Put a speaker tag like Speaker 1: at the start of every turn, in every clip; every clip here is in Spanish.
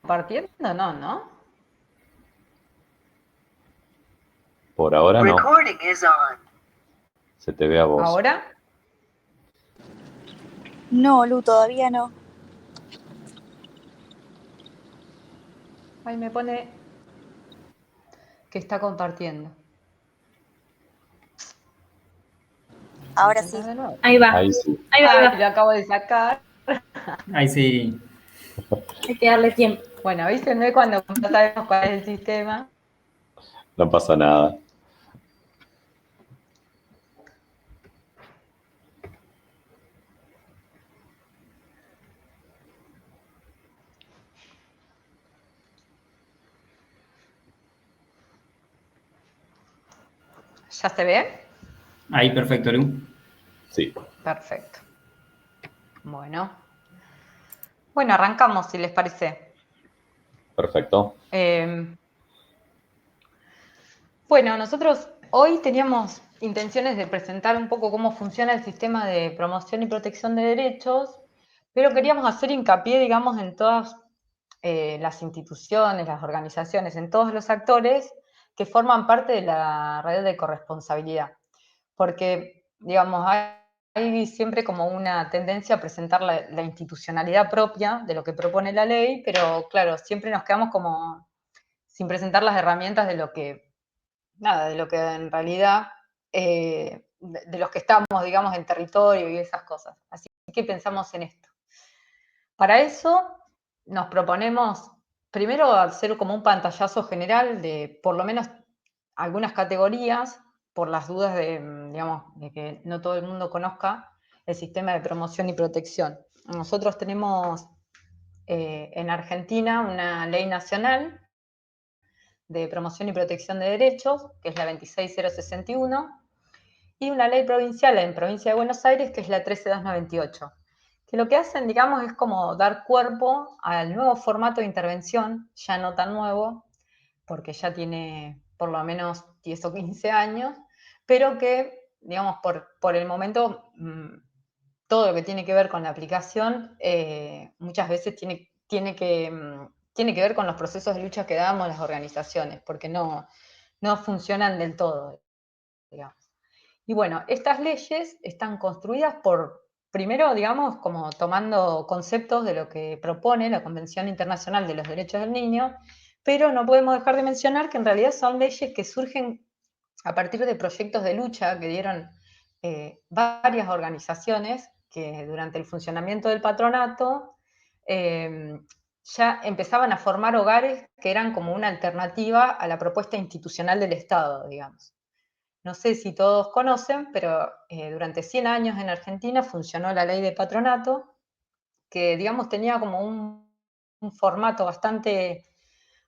Speaker 1: compartiendo? No, ¿no?
Speaker 2: Por ahora no.
Speaker 3: Recording is on.
Speaker 2: Se te ve a vos.
Speaker 1: ¿Ahora?
Speaker 4: No, Lu, todavía no.
Speaker 1: Ahí me pone que está compartiendo.
Speaker 4: Ahora
Speaker 1: ¿Intentas
Speaker 4: sí.
Speaker 1: de nuevo?
Speaker 5: Ahí va.
Speaker 2: Ahí sí.
Speaker 5: Ahí va, ahí
Speaker 1: Ay, lo
Speaker 5: va.
Speaker 1: acabo de sacar.
Speaker 5: Ahí sí. Hay que darle tiempo.
Speaker 1: Bueno, avísenme cuando no sabemos cuál es el sistema.
Speaker 2: No pasa nada.
Speaker 1: ¿Ya se ve?
Speaker 5: Ahí, perfecto, Lu.
Speaker 2: Sí.
Speaker 1: Perfecto. Bueno. Bueno, arrancamos, si les parece.
Speaker 2: Perfecto.
Speaker 1: Bueno, nosotros hoy teníamos intenciones de presentar un poco cómo funciona el sistema de promoción y protección de derechos, pero queríamos hacer hincapié, digamos, en todas las instituciones, las organizaciones, en todos los actores que forman parte de la red de corresponsabilidad. Porque, digamos, hay siempre como una tendencia a presentar la institucionalidad propia de lo que propone la ley, pero claro, siempre nos quedamos como sin presentar las herramientas de lo que, nada, de lo que en realidad, de los que estamos, digamos, en territorio y esas cosas. Así que pensamos en esto. Para eso nos proponemos primero hacer como un pantallazo general de por lo menos algunas categorías, por las dudas de, digamos, de que no todo el mundo conozca el sistema de promoción y protección. Nosotros tenemos en Argentina una ley nacional de promoción y protección de derechos, que es la 26061, y una ley provincial en Provincia de Buenos Aires, que es la 13298, que lo que hacen, digamos, es como dar cuerpo al nuevo formato de intervención, ya no tan nuevo, porque ya tiene por lo menos 10 o 15 años, pero que, digamos, por el momento, todo lo que tiene que ver con la aplicación, muchas veces tiene que ver con los procesos de lucha que damos las organizaciones, porque no funcionan del todo, digamos. Y bueno, estas leyes están construidas primero, digamos, como tomando conceptos de lo que propone la Convención Internacional de los Derechos del Niño, pero no podemos dejar de mencionar que en realidad son leyes que surgen a partir de proyectos de lucha que dieron varias organizaciones que durante el funcionamiento del patronato ya empezaban a formar hogares que eran como una alternativa a la propuesta institucional del Estado, digamos. No sé si todos conocen, pero durante 100 años en Argentina funcionó la ley de patronato, que digamos tenía como un formato bastante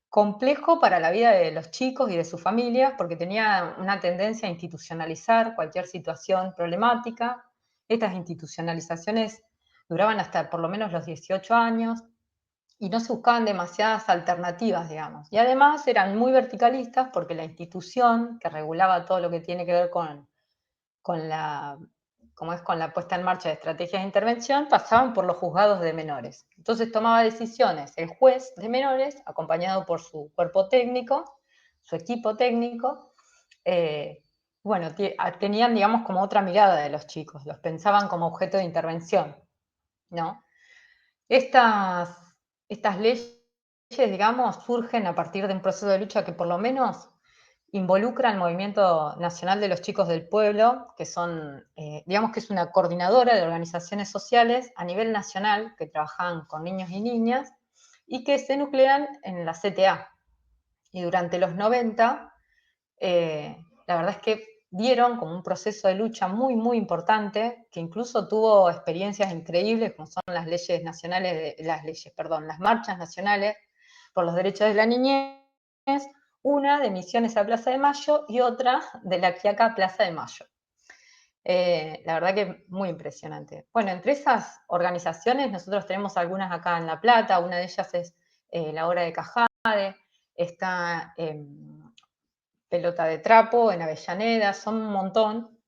Speaker 1: complejo para la vida de los chicos y de sus familias, porque tenía una tendencia a institucionalizar cualquier situación problemática. Estas institucionalizaciones duraban hasta por lo menos los 18 años y no se buscaban demasiadas alternativas, digamos. Y además eran muy verticalistas porque la institución que regulaba todo lo que tiene que ver con la, con la puesta en marcha de estrategias de intervención, pasaban por los juzgados de menores. Entonces tomaba decisiones el juez de menores, acompañado por su cuerpo técnico, su equipo técnico. Bueno, tenían, digamos, como otra mirada de los chicos, los pensaban como objeto de intervención, ¿no? Estas leyes, digamos, surgen a partir de un proceso de lucha que por lo menos involucra al Movimiento Nacional de los Chicos del Pueblo, que son, digamos que es una coordinadora de organizaciones sociales a nivel nacional que trabajan con niños y niñas y que se nuclean en la CTA. Y durante los 90, la verdad es que dieron como un proceso de lucha muy, muy importante, que incluso tuvo experiencias increíbles, como son las leyes nacionales, las marchas nacionales por los derechos de la niñez, una de Misiones a Plaza de Mayo y otra de La Quiaca a Plaza de Mayo. La verdad que muy impresionante. Bueno, entre esas organizaciones nosotros tenemos algunas acá en La Plata, una de ellas es La Hora de Cajade, está Pelota de Trapo en Avellaneda, son un montón,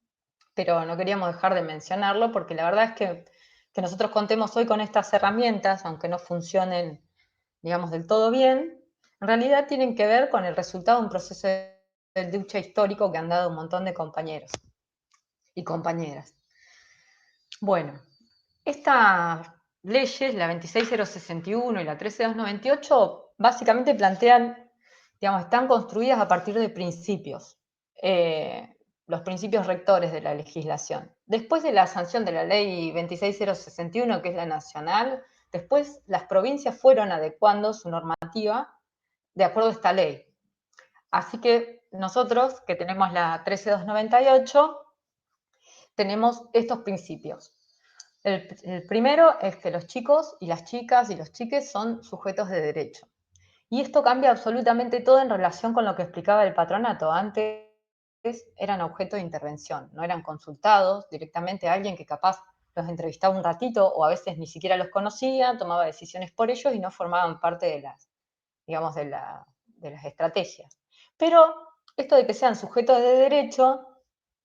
Speaker 1: pero no queríamos dejar de mencionarlo porque la verdad es que nosotros contemos hoy con estas herramientas, aunque no funcionen, digamos, del todo bien, en realidad tienen que ver con el resultado de un proceso de lucha histórico que han dado un montón de compañeros y compañeras. Bueno, estas leyes, la 26061 y la 13298, básicamente plantean, digamos, están construidas a partir de principios, los principios rectores de la legislación. Después de la sanción de la ley 26061, que es la nacional, después las provincias fueron adecuando su normativa de acuerdo a esta ley. Así que nosotros, que tenemos la 13298, tenemos estos principios. El primero es que los chicos y las chicas y los chiques son sujetos de derecho. Y esto cambia absolutamente todo en relación con lo que explicaba el patronato. Antes eran objeto de intervención, no eran consultados directamente a alguien que capaz los entrevistaba un ratito o a veces ni siquiera los conocía, tomaba decisiones por ellos y no formaban parte de las, digamos, de las estrategias. Pero esto de que sean sujetos de derecho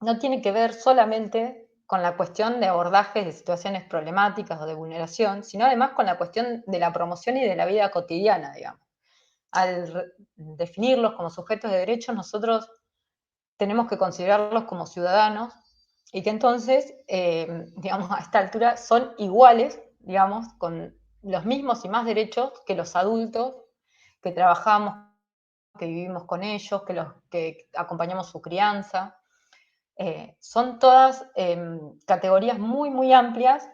Speaker 1: no tiene que ver solamente con la cuestión de abordajes de situaciones problemáticas o de vulneración, sino además con la cuestión de la promoción y de la vida cotidiana, digamos. Al definirlos como sujetos de derecho, nosotros tenemos que considerarlos como ciudadanos y que entonces, digamos, a esta altura son iguales, digamos, con los mismos y más derechos que los adultos que trabajamos, que vivimos con ellos, que acompañamos su crianza. Son todas categorías muy, muy amplias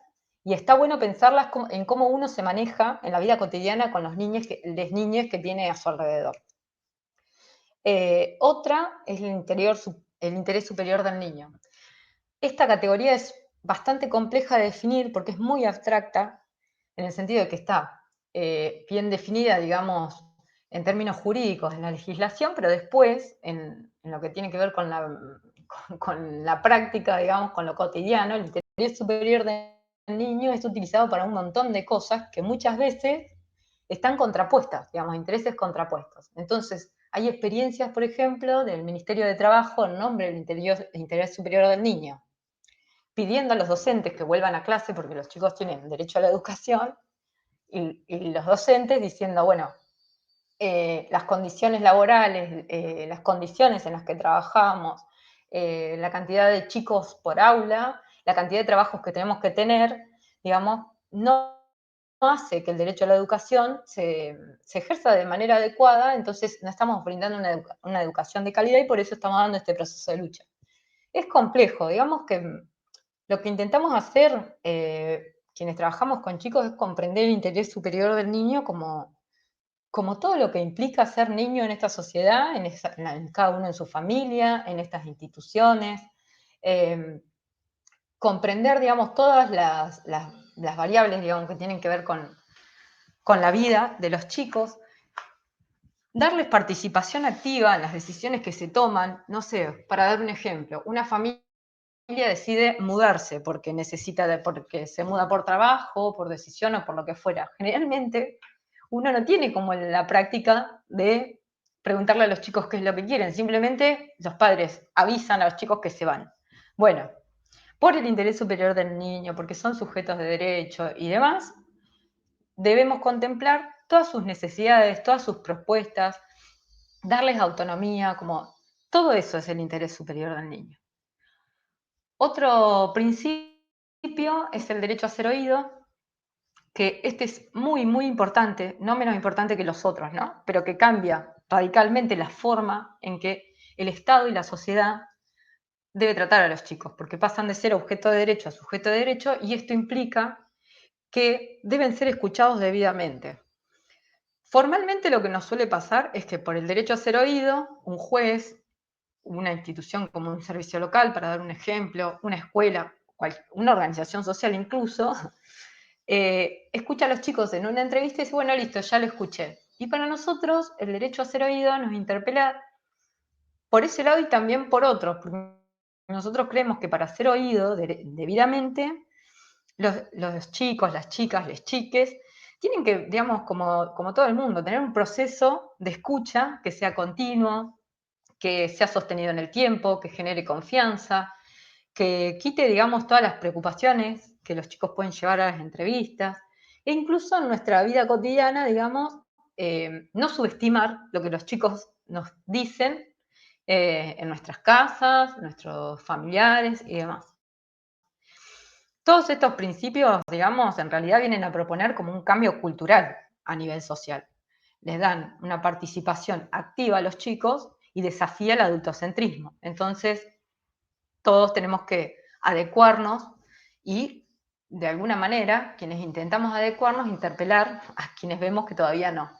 Speaker 1: y está bueno pensarlas en cómo uno se maneja en la vida cotidiana con las niñas que tiene a su alrededor. Otra es el interés superior del niño. Esta categoría es bastante compleja de definir porque es muy abstracta en el sentido de que está bien definida, digamos, en términos jurídicos en la legislación, pero después, en lo que tiene que ver con la práctica, digamos, con lo cotidiano, el interés superior del niño es utilizado para un montón de cosas que muchas veces están contrapuestas, digamos, intereses contrapuestos. Entonces, hay experiencias, por ejemplo, del Ministerio de Trabajo en nombre del interés superior del niño, pidiendo a los docentes que vuelvan a clase porque los chicos tienen derecho a la educación, y los docentes diciendo, bueno, las condiciones laborales, las condiciones en las que trabajamos, la cantidad de chicos por aula, la cantidad de trabajos que tenemos que tener, digamos, no hace que el derecho a la educación se ejerza de manera adecuada, entonces no estamos brindando una educación de calidad y por eso estamos dando este proceso de lucha. Es complejo, digamos que lo que intentamos hacer quienes trabajamos con chicos es comprender el interés superior del niño como todo lo que implica ser niño en esta sociedad, en cada uno en su familia, en estas instituciones, comprender, digamos, todas las variables, digamos, que tienen que ver con la vida de los chicos, darles participación activa en las decisiones que se toman, no sé, para dar un ejemplo, una familia decide mudarse porque porque se muda por trabajo, por decisión o por lo que fuera. Generalmente uno no tiene como la práctica de preguntarle a los chicos qué es lo que quieren, simplemente los padres avisan a los chicos que se van. Bueno, por el interés superior del niño, porque son sujetos de derecho y demás, debemos contemplar todas sus necesidades, todas sus propuestas, darles autonomía, como todo eso es el interés superior del niño. Otro principio es el derecho a ser oído, que este es muy, muy importante, no menos importante que los otros, ¿no? Pero que cambia radicalmente la forma en que el Estado y la sociedad debe tratar a los chicos, porque pasan de ser objeto de derecho a sujeto de derecho y esto implica que deben ser escuchados debidamente. Formalmente lo que nos suele pasar es que por el derecho a ser oído, un juez, una institución como un servicio local, para dar un ejemplo, una escuela, una organización social incluso, escucha a los chicos en una entrevista y dice, bueno, listo, ya lo escuché. Y para nosotros el derecho a ser oído nos interpela por ese lado y también por otros, porque nosotros creemos que para ser oído debidamente, los chicos, las chicas, les chiques, tienen que, digamos, como todo el mundo, tener un proceso de escucha que sea continuo, que sea sostenido en el tiempo, que genere confianza, que quite, digamos, todas las preocupaciones que los chicos pueden llevar a las entrevistas, e incluso en nuestra vida cotidiana, digamos, no subestimar lo que los chicos nos dicen en nuestras casas, nuestros familiares y demás. Todos estos principios, digamos, en realidad vienen a proponer como un cambio cultural a nivel social. Les dan una participación activa a los chicos y desafía el adultocentrismo. Entonces, todos tenemos que adecuarnos y, de alguna manera, quienes intentamos adecuarnos, interpelar a quienes vemos que todavía no.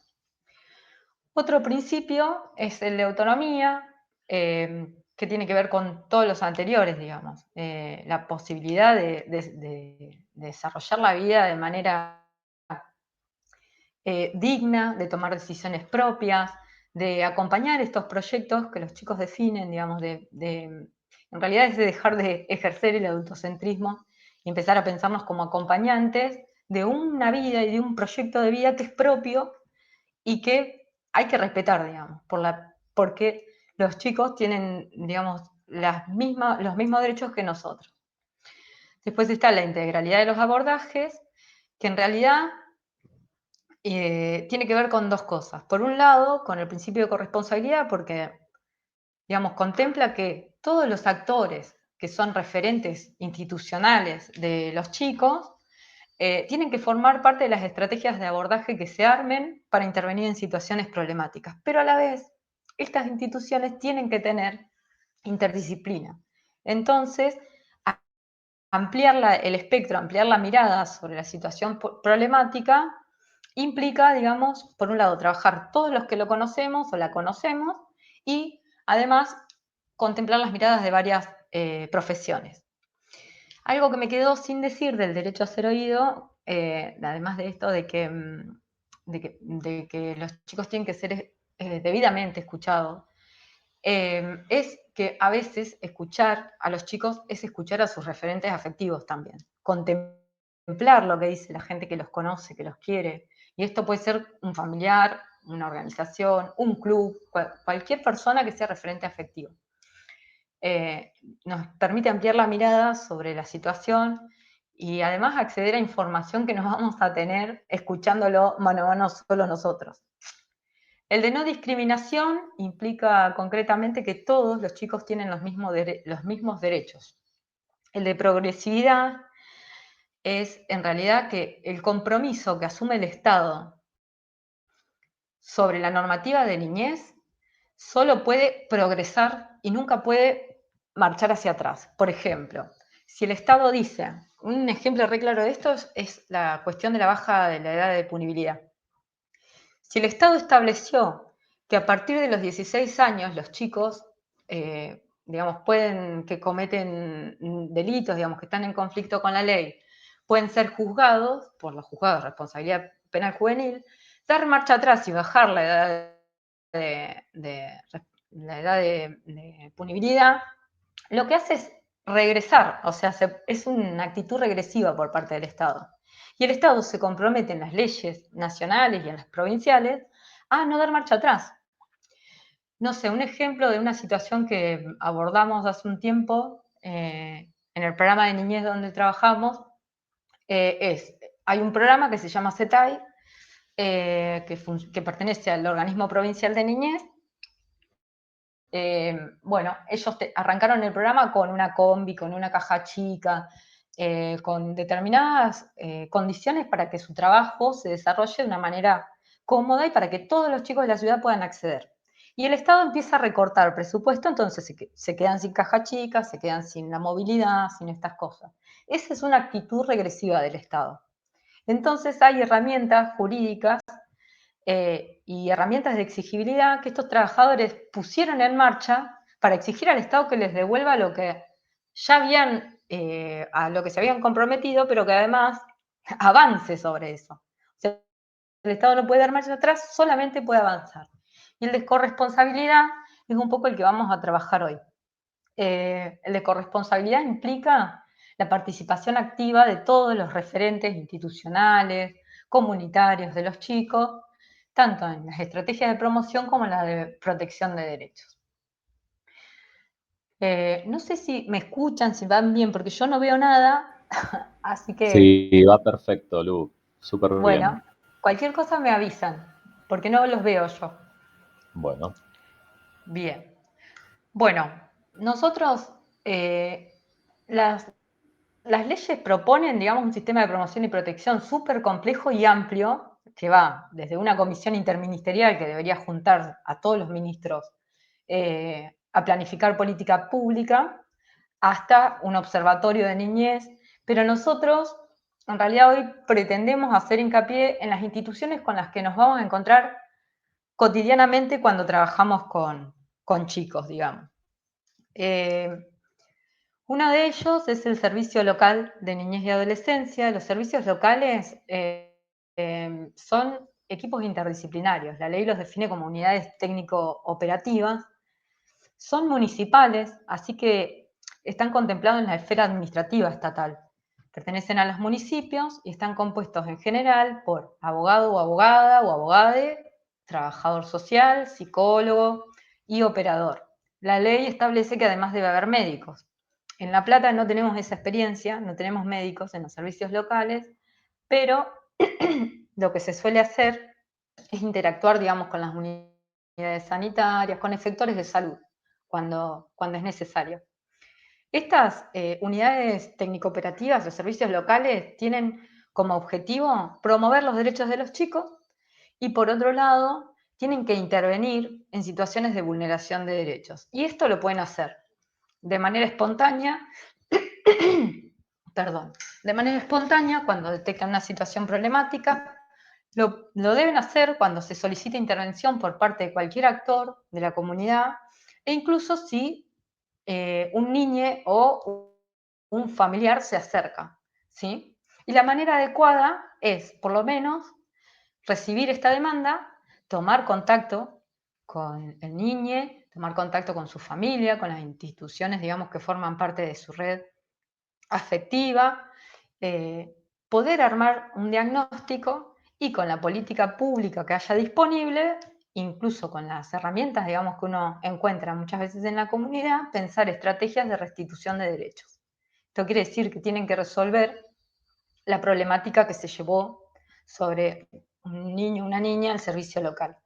Speaker 1: Otro principio es el de autonomía, que tiene que ver con todos los anteriores, digamos. La posibilidad de desarrollar la vida de manera digna, de tomar decisiones propias, de acompañar estos proyectos que los chicos definen, digamos, en realidad es de dejar de ejercer el adultocentrismo y empezar a pensarnos como acompañantes de una vida y de un proyecto de vida que es propio y que hay que respetar, digamos, porque los chicos tienen, digamos, los mismos derechos que nosotros. Después está la integralidad de los abordajes, que en realidad tiene que ver con dos cosas. Por un lado, con el principio de corresponsabilidad, porque, digamos, contempla que todos los actores que son referentes institucionales de los chicos tienen que formar parte de las estrategias de abordaje que se armen para intervenir en situaciones problemáticas. Pero a la vez, estas instituciones tienen que tener interdisciplina. Entonces, ampliar el espectro, ampliar la mirada sobre la situación problemática implica, digamos, por un lado, trabajar todos los que lo conocemos o la conocemos y, además, contemplar las miradas de varias profesiones. Algo que me quedó sin decir del derecho a ser oído, además de esto de que los chicos tienen que ser debidamente escuchados, es que a veces escuchar a los chicos es escuchar a sus referentes afectivos también, contemplar lo que dice la gente que los conoce, que los quiere, y esto puede ser un familiar, una organización, un club, cualquier persona que sea referente afectivo. Nos permite ampliar la mirada sobre la situación y además acceder a información que nos vamos a tener escuchándolo mano a mano solo nosotros. El de no discriminación implica concretamente que todos los chicos tienen los mismos derechos. El de progresividad es en realidad que el compromiso que asume el Estado sobre la normativa de niñez solo puede progresar y nunca puede marchar hacia atrás. Por ejemplo, si el Estado dice, un ejemplo re claro de esto es la cuestión de la baja de la edad de punibilidad. Si el Estado estableció que a partir de los 16 años los chicos, digamos, que cometen delitos, digamos, que están en conflicto con la ley, pueden ser juzgados por los juzgados de responsabilidad penal juvenil, dar marcha atrás y bajar la edad de punibilidad, lo que hace es regresar, o sea, es una actitud regresiva por parte del Estado. Y el Estado se compromete en las leyes nacionales y en las provinciales a no dar marcha atrás. No sé, un ejemplo de una situación que abordamos hace un tiempo en el programa de niñez donde trabajamos hay un programa que se llama CETAI, que pertenece al organismo provincial de niñez. Bueno, ellos arrancaron el programa con una combi, con una caja chica, con determinadas condiciones para que su trabajo se desarrolle de una manera cómoda y para que todos los chicos de la ciudad puedan acceder. Y el Estado empieza a recortar presupuesto, entonces se quedan sin caja chica, se quedan sin la movilidad, sin estas cosas. Esa es una actitud regresiva del Estado. Entonces hay herramientas jurídicas y herramientas de exigibilidad que estos trabajadores pusieron en marcha para exigir al Estado que les devuelva lo que ya a lo que se habían comprometido, pero que además avance sobre eso. O sea, el Estado no puede dar marcha atrás, solamente puede avanzar. Y el de corresponsabilidad es un poco el que vamos a trabajar hoy. El de corresponsabilidad implica la participación activa de todos los referentes institucionales, comunitarios de los chicos, tanto en las estrategias de promoción como en la de protección de derechos. No sé si me escuchan, si van bien, porque yo no veo nada, así que...
Speaker 2: Sí, va perfecto, Lu. Súper bien.
Speaker 1: Bueno, cualquier cosa me avisan. porque no los veo yo.
Speaker 2: Bueno.
Speaker 1: Bien. Bueno, nosotros, las leyes proponen, digamos, un sistema de promoción y protección súper complejo y amplio, que va desde una comisión interministerial que debería juntar a todos los ministros a planificar política pública, hasta un observatorio de niñez, pero nosotros en realidad hoy pretendemos hacer hincapié en las instituciones con las que nos vamos a encontrar cotidianamente cuando trabajamos con chicos, digamos. Uno de ellos es el Servicio Local de Niñez y Adolescencia. Los servicios locales son equipos interdisciplinarios. La ley los define como unidades técnico-operativas. Son municipales, así que están contemplados en la esfera administrativa estatal. Pertenecen a los municipios y están compuestos en general por abogado o abogada o abogade, trabajador social, psicólogo y operador. La ley establece que además debe haber médicos. En La Plata no tenemos esa experiencia, no tenemos médicos en los servicios locales, pero lo que se suele hacer es interactuar, digamos, con las unidades sanitarias, con efectores de salud, cuando es necesario. Estas unidades técnico-operativas, los servicios locales, tienen como objetivo promover los derechos de los chicos y, por otro lado, tienen que intervenir en situaciones de vulneración de derechos. Y esto lo pueden hacer de manera espontánea, de manera espontánea cuando detectan una situación problemática. Lo deben hacer cuando se solicita intervención por parte de cualquier actor de la comunidad e incluso si un niño o un familiar se acerca, ¿sí? Y la manera adecuada es, por lo menos, recibir esta demanda, tomar contacto con el niño, tomar contacto con su familia, con las instituciones, digamos, que forman parte de su red afectiva, poder armar un diagnóstico y con la política pública que haya disponible, incluso con las herramientas, digamos, que uno encuentra muchas veces en la comunidad, pensar estrategias de restitución de derechos. Esto quiere decir que tienen que resolver la problemática que se llevó sobre un niño o una niña al servicio local.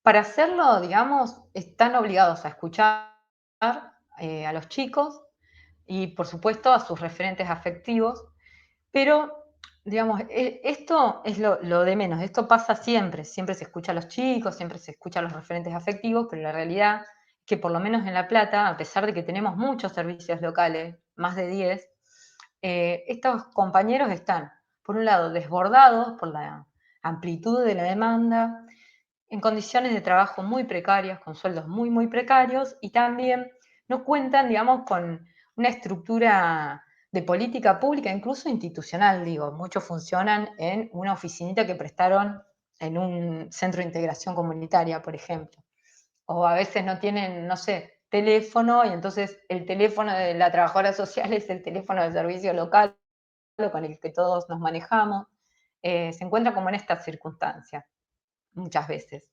Speaker 1: Para hacerlo, digamos, están obligados a escuchar a los chicos y, por supuesto, a sus referentes afectivos, pero, digamos, esto es lo de menos, esto pasa siempre se escucha a los chicos, siempre se escucha a los referentes afectivos, pero la realidad es que por lo menos en La Plata, a pesar de que tenemos muchos servicios locales, más de 10, estos compañeros están, por un lado, desbordados por la amplitud de la demanda, en condiciones de trabajo muy precarias, con sueldos muy, muy precarios, y también no cuentan, digamos, con una estructura de política pública, incluso institucional, digo. Muchos funcionan en una oficinita que prestaron en un centro de integración comunitaria, por ejemplo. O a veces no tienen, no sé, teléfono, y entonces el teléfono de la trabajadora social es el teléfono del servicio local con el que todos nos manejamos. Se encuentra como en esta circunstancia, muchas veces.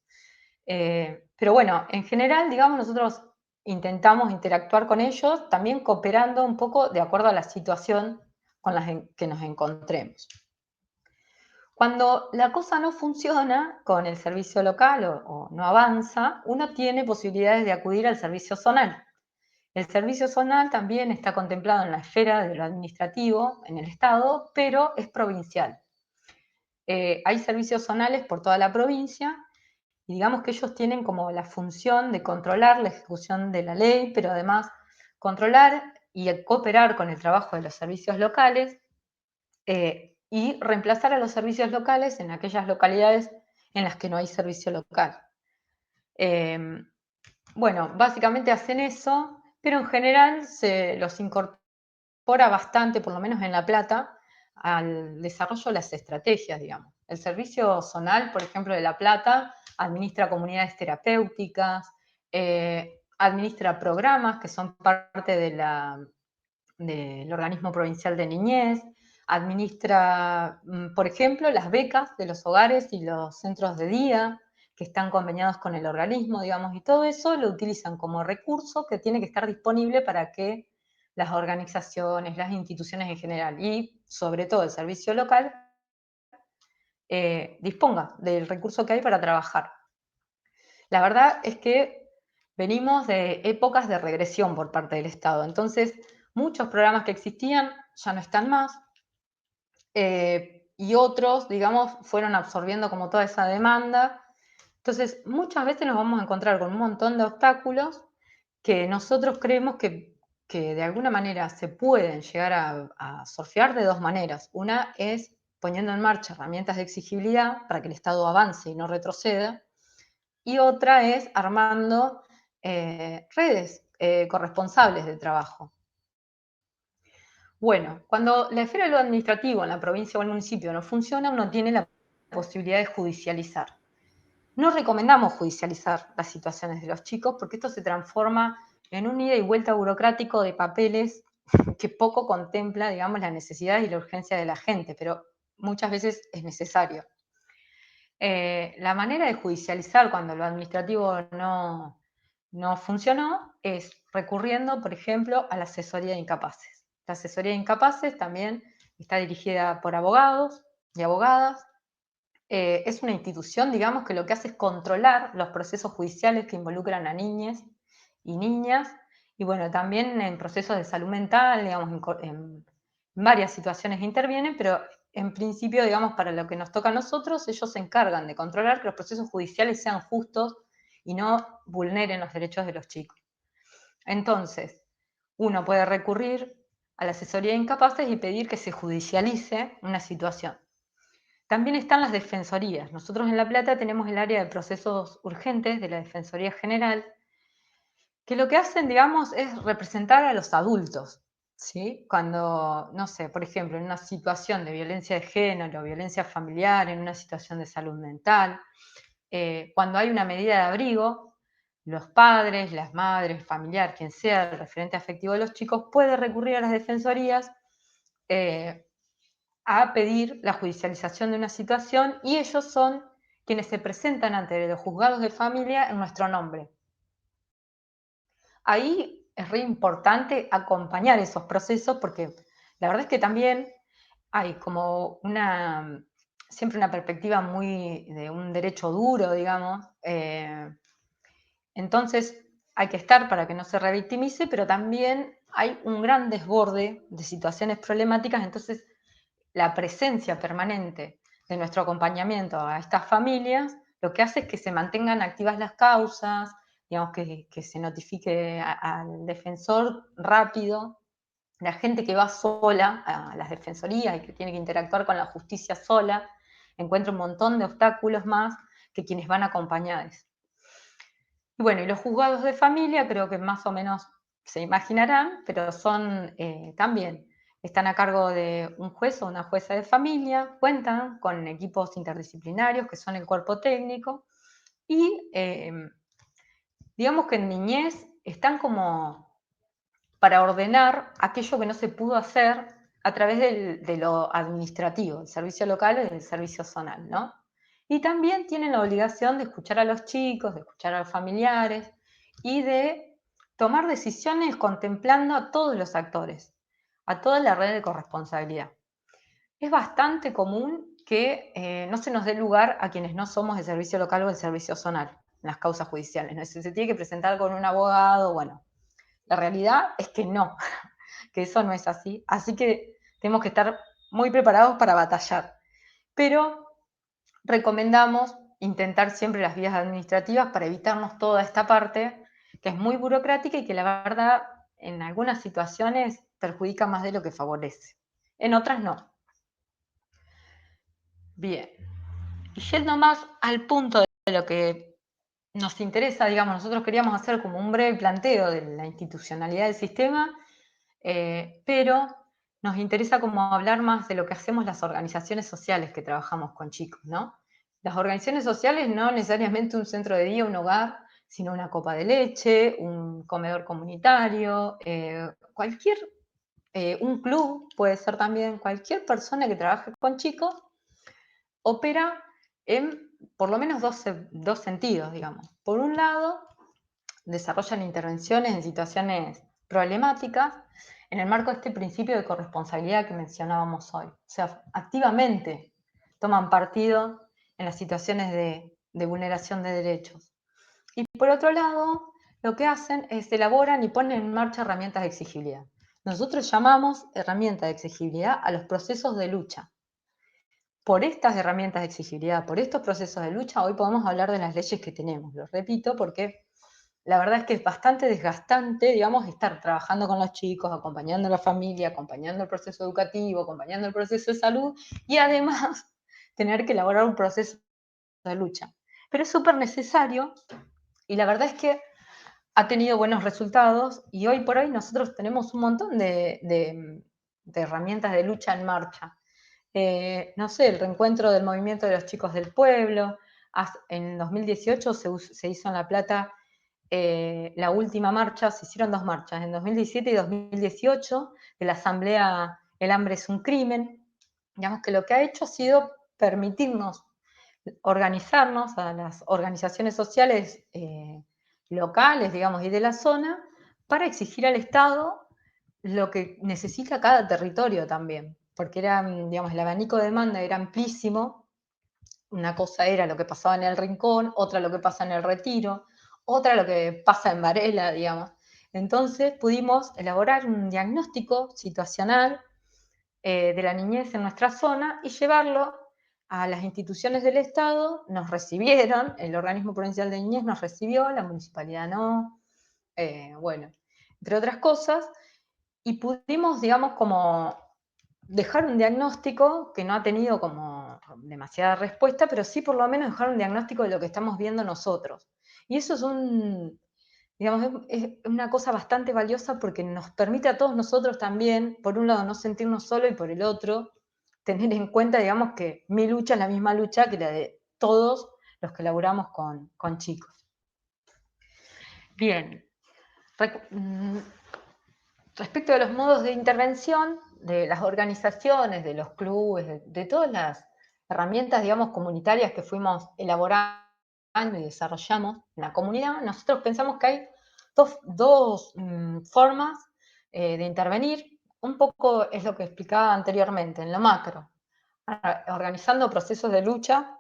Speaker 1: Pero bueno, en general, digamos, nosotros intentamos interactuar con ellos, también cooperando un poco de acuerdo a la situación con la que nos encontremos. Cuando la cosa no funciona con el servicio local o no avanza, uno tiene posibilidades de acudir al servicio zonal. El servicio zonal también está contemplado en la esfera de lo administrativo en el Estado, pero es provincial. Hay servicios zonales por toda la provincia y digamos que ellos tienen como la función de controlar la ejecución de la ley, pero además controlar y cooperar con el trabajo de los servicios locales y reemplazar a los servicios locales en aquellas localidades en las que no hay servicio local. Bueno, básicamente hacen eso, pero en general se los incorpora bastante, por lo menos en La Plata, al desarrollo de las estrategias, digamos. El servicio zonal, por ejemplo, de La Plata, administra comunidades terapéuticas, administra programas que son parte del organismo provincial de niñez, administra, por ejemplo, las becas de los hogares y los centros de día que están conveniados con el organismo, digamos, y todo eso lo utilizan como recurso que tiene que estar disponible para que las organizaciones, las instituciones en general y sobre todo el servicio local disponga del recurso que hay para trabajar. La verdad es que venimos de épocas de regresión por parte del Estado, entonces muchos programas que existían ya no están más, y otros, digamos, fueron absorbiendo como toda esa demanda. Entonces, muchas veces nos vamos a encontrar con un montón de obstáculos que nosotros creemos que de alguna manera se pueden llegar a surfear de dos maneras. Una es poniendo en marcha herramientas de exigibilidad para que el Estado avance y no retroceda, y otra es armando redes corresponsables de trabajo. Bueno, cuando la esfera de lo administrativo en la provincia o el municipio no funciona, uno tiene la posibilidad de judicializar. No recomendamos judicializar las situaciones de los chicos porque esto se transforma en un ida y vuelta burocrático de papeles que poco contempla, digamos, la necesidad y la urgencia de la gente, pero muchas veces es necesario. La manera de judicializar cuando lo administrativo no funcionó es recurriendo, por ejemplo, a la asesoría de incapaces. La asesoría de incapaces también está dirigida por abogados y abogadas. Es una institución, digamos, que lo que hace es controlar los procesos judiciales que involucran a niñas y niñas, y bueno, también en procesos de salud mental, digamos, en varias situaciones intervienen, pero en principio, digamos, para lo que nos toca a nosotros, ellos se encargan de controlar que los procesos judiciales sean justos y no vulneren los derechos de los chicos. Entonces, uno puede recurrir a la asesoría de incapaces y pedir que se judicialice una situación. También están las defensorías. Nosotros en La Plata tenemos el área de procesos urgentes de la Defensoría General, que lo que hacen, digamos, es representar a los adultos, ¿sí? Cuando, no sé, por ejemplo, en una situación de violencia de género, violencia familiar, en una situación de salud mental, cuando hay una medida de abrigo, los padres, las madres, el familiar, quien sea el referente afectivo de los chicos, puede recurrir a las defensorías a pedir la judicialización de una situación, y ellos son quienes se presentan ante los juzgados de familia en nuestro nombre. Ahí es re importante acompañar esos procesos porque la verdad es que también hay como siempre una perspectiva muy de un derecho duro, digamos. Entonces hay que estar para que no se revictimice, pero también hay un gran desborde de situaciones problemáticas, entonces la presencia permanente de nuestro acompañamiento a estas familias lo que hace es que se mantengan activas las causas, digamos, que se notifique al defensor rápido. La gente que va sola a las defensorías y que tiene que interactuar con la justicia sola encuentra un montón de obstáculos más que quienes van acompañados. Y bueno, y los juzgados de familia creo que más o menos se imaginarán, pero son también, están a cargo de un juez o una jueza de familia, cuentan con equipos interdisciplinarios que son el cuerpo técnico y digamos que en niñez están como para ordenar aquello que no se pudo hacer a través de lo administrativo, el servicio local y el servicio zonal, ¿no? Y también tienen la obligación de escuchar a los chicos, de escuchar a los familiares y de tomar decisiones contemplando a todos los actores, a toda la red de corresponsabilidad. Es bastante común que no se nos dé lugar a quienes no somos del servicio local o del servicio zonal en las causas judiciales, ¿no? Si se tiene que presentar con un abogado, bueno, la realidad es que no, que eso no es así. Así que tenemos que estar muy preparados para batallar. Pero recomendamos intentar siempre las vías administrativas para evitarnos toda esta parte que es muy burocrática y que la verdad en algunas situaciones perjudica más de lo que favorece. En otras no. Bien. Y yendo más al punto de lo que nos interesa, digamos, nosotros queríamos hacer como un breve planteo de la institucionalidad del sistema, pero nos interesa como hablar más de lo que hacemos las organizaciones sociales que trabajamos con chicos, ¿no? Las organizaciones sociales no necesariamente un centro de día, un hogar, sino una copa de leche, un comedor comunitario, un club, puede ser también cualquier persona que trabaje con chicos, opera en por lo menos dos sentidos, digamos. Por un lado, desarrollan intervenciones en situaciones problemáticas en el marco de este principio de corresponsabilidad que mencionábamos hoy. O sea, activamente toman partido en las situaciones de vulneración de derechos. Y por otro lado, lo que hacen es elaboran y ponen en marcha herramientas de exigibilidad. Nosotros llamamos herramientas de exigibilidad a los procesos de lucha. Por estas herramientas de exigibilidad, por estos procesos de lucha, hoy podemos hablar de las leyes que tenemos. Lo repito porque la verdad es que es bastante desgastante, digamos, estar trabajando con los chicos, acompañando a la familia, acompañando el proceso educativo, acompañando el proceso de salud y además tener que elaborar un proceso de lucha. Pero es súper necesario y la verdad es que ha tenido buenos resultados y hoy por hoy nosotros tenemos un montón de herramientas de lucha en marcha. No sé, el reencuentro del movimiento de los chicos del pueblo. En 2018 se hizo en La Plata la última marcha, se hicieron 2 marchas, en 2017 y 2018, de la asamblea El hambre es un crimen. Digamos que lo que ha hecho ha sido permitirnos organizarnos a las organizaciones sociales locales, digamos, y de la zona, para exigir al Estado lo que necesita cada territorio también, porque era, digamos, el abanico de demanda era amplísimo. Una cosa era lo que pasaba en el Rincón, otra lo que pasa en el Retiro, otra lo que pasa en Varela, digamos. Entonces pudimos elaborar un diagnóstico situacional de la niñez en nuestra zona y llevarlo a las instituciones del Estado. Nos recibieron, el Organismo Provincial de Niñez nos recibió, la municipalidad no, bueno, entre otras cosas, y pudimos, digamos, como dejar un diagnóstico que no ha tenido como demasiada respuesta, pero sí por lo menos dejar un diagnóstico de lo que estamos viendo nosotros. Y eso es digamos, es una cosa bastante valiosa porque nos permite a todos nosotros también, por un lado, no sentirnos solos y por el otro, tener en cuenta, digamos, que mi lucha es la misma lucha que la de todos los que laburamos con chicos. Bien. Respecto a los modos de intervención de las organizaciones, de los clubes, de todas las herramientas, digamos, comunitarias que fuimos elaborando y desarrollamos en la comunidad, nosotros pensamos que hay dos formas de intervenir. Un poco es lo que explicaba anteriormente, en lo macro, organizando procesos de lucha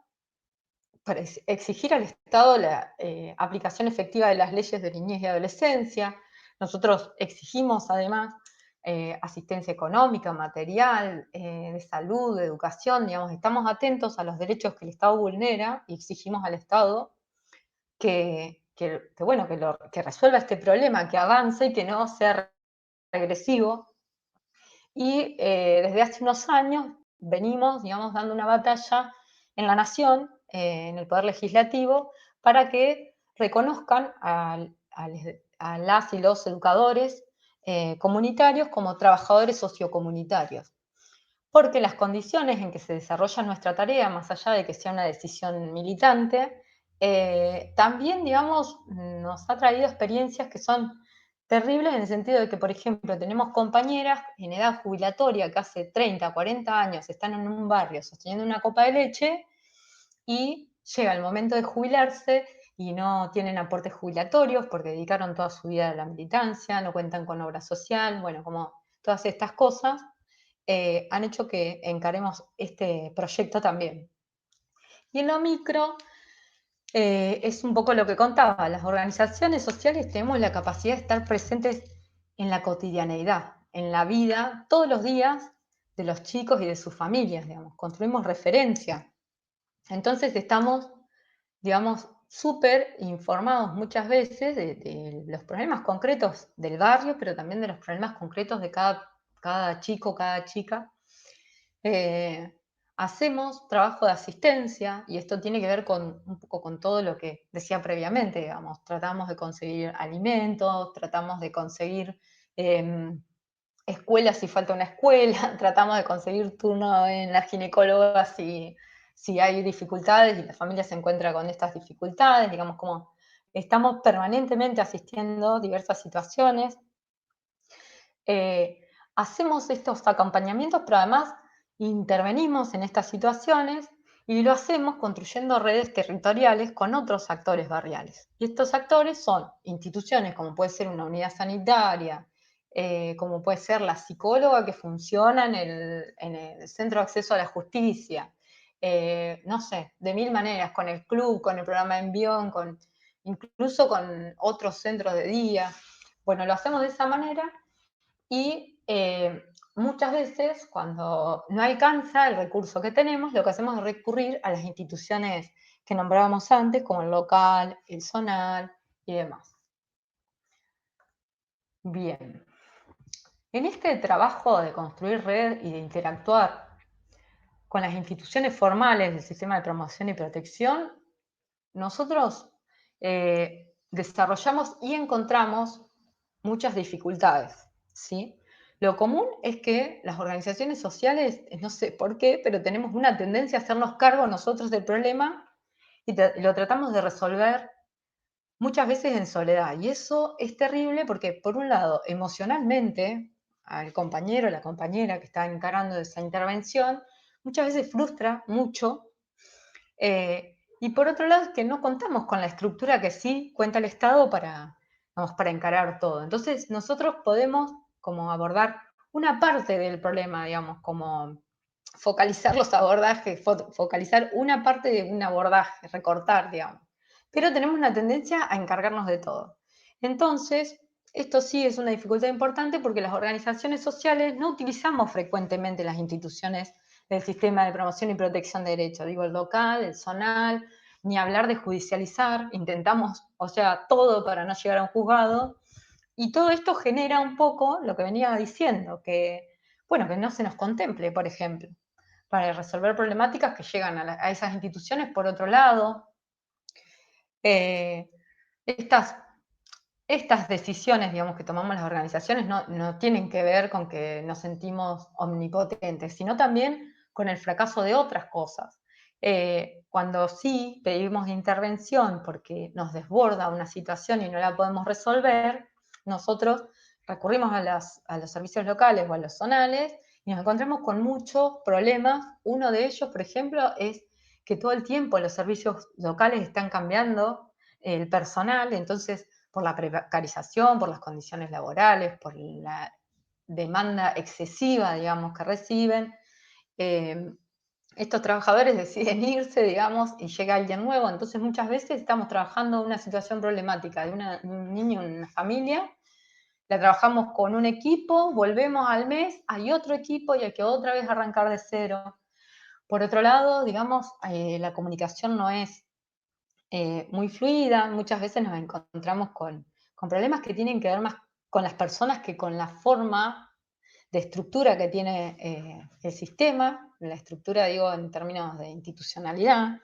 Speaker 1: para exigir al Estado la aplicación efectiva de las leyes de niñez y adolescencia. Nosotros exigimos además asistencia económica, material, de salud, de educación, digamos, estamos atentos a los derechos que el Estado vulnera y exigimos al Estado que resuelva este problema, que avance y que no sea regresivo. Y desde hace unos años venimos, digamos, dando una batalla en la Nación, en el Poder Legislativo, para que reconozcan a las y los educadores comunitarios como trabajadores sociocomunitarios. Porque las condiciones en que se desarrolla nuestra tarea, más allá de que sea una decisión militante, también, digamos, nos ha traído experiencias que son terribles en el sentido de que, por ejemplo, tenemos compañeras en edad jubilatoria que hace 30, 40 años están en un barrio sosteniendo una copa de leche y llega el momento de jubilarse y no tienen aportes jubilatorios porque dedicaron toda su vida a la militancia, no cuentan con obra social, bueno, como todas estas cosas han hecho que encaremos este proyecto también. Y en lo micro, es un poco lo que contaba, las organizaciones sociales tenemos la capacidad de estar presentes en la cotidianeidad, en la vida, todos los días de los chicos y de sus familias, digamos, construimos referencia. Entonces estamos, digamos, súper informados muchas veces de los problemas concretos del barrio, pero también de los problemas concretos de cada chico, cada chica. Hacemos trabajo de asistencia y esto tiene que ver un poco con todo lo que decía previamente, digamos, tratamos de conseguir alimentos, tratamos de conseguir escuelas si falta una escuela, tratamos de conseguir turno en la ginecóloga si hay dificultades y la familia se encuentra con estas dificultades, digamos, como estamos permanentemente asistiendo diversas situaciones. Hacemos estos acompañamientos, pero además intervenimos en estas situaciones y lo hacemos construyendo redes territoriales con otros actores barriales. Y estos actores son instituciones como puede ser una unidad sanitaria, como puede ser la psicóloga que funciona en el Centro de Acceso a la Justicia, no sé, de mil maneras, con el club, con el programa Envión, incluso con otros centros de día. Bueno, lo hacemos de esa manera y muchas veces cuando no alcanza el recurso que tenemos, lo que hacemos es recurrir a las instituciones que nombrábamos antes, como el local, el zonal y demás. Bien. En este trabajo de construir red y de interactuar con las instituciones formales del sistema de promoción y protección, nosotros desarrollamos y encontramos muchas dificultades, ¿sí? Lo común es que las organizaciones sociales, no sé por qué, pero tenemos una tendencia a hacernos cargo nosotros del problema y lo tratamos de resolver muchas veces en soledad. Y eso es terrible porque, por un lado, emocionalmente, al compañero o la compañera que está encarando esa intervención, muchas veces frustra mucho. Y por otro lado, es que no contamos con la estructura que sí cuenta el Estado para encarar todo. Entonces, nosotros podemos como abordar una parte del problema, digamos, como focalizar los abordajes, focalizar una parte de un abordaje, recortar, digamos. Pero tenemos una tendencia a encargarnos de todo. Entonces, esto sí es una dificultad importante porque las organizaciones sociales no utilizamos frecuentemente las instituciones del sistema de promoción y protección de derechos. Digo, el local, el zonal, ni hablar de judicializar. Intentamos, o sea, todo para no llegar a un juzgado. Y todo esto genera un poco lo que venía diciendo, que, bueno, que no se nos contemple, por ejemplo, para resolver problemáticas que llegan a esas instituciones por otro lado. Estas decisiones, digamos, que tomamos las organizaciones no tienen que ver con que nos sentimos omnipotentes, sino también con el fracaso de otras cosas. Cuando sí pedimos intervención porque nos desborda una situación y no la podemos resolver, nosotros recurrimos a los servicios locales o a los zonales y nos encontramos con muchos problemas. Uno de ellos, por ejemplo, es que todo el tiempo los servicios locales están cambiando el personal, entonces por la precarización, por las condiciones laborales, por la demanda excesiva, digamos, que reciben, estos trabajadores deciden irse, digamos, y llega alguien nuevo. Entonces muchas veces estamos trabajando una situación problemática de un niño en una familia, la trabajamos con un equipo, volvemos al mes, hay otro equipo y hay que otra vez arrancar de cero. Por otro lado, digamos, la comunicación no es muy fluida, muchas veces nos encontramos con problemas que tienen que ver más con las personas que con la forma de estructura que tiene el sistema, la estructura digo en términos de institucionalidad.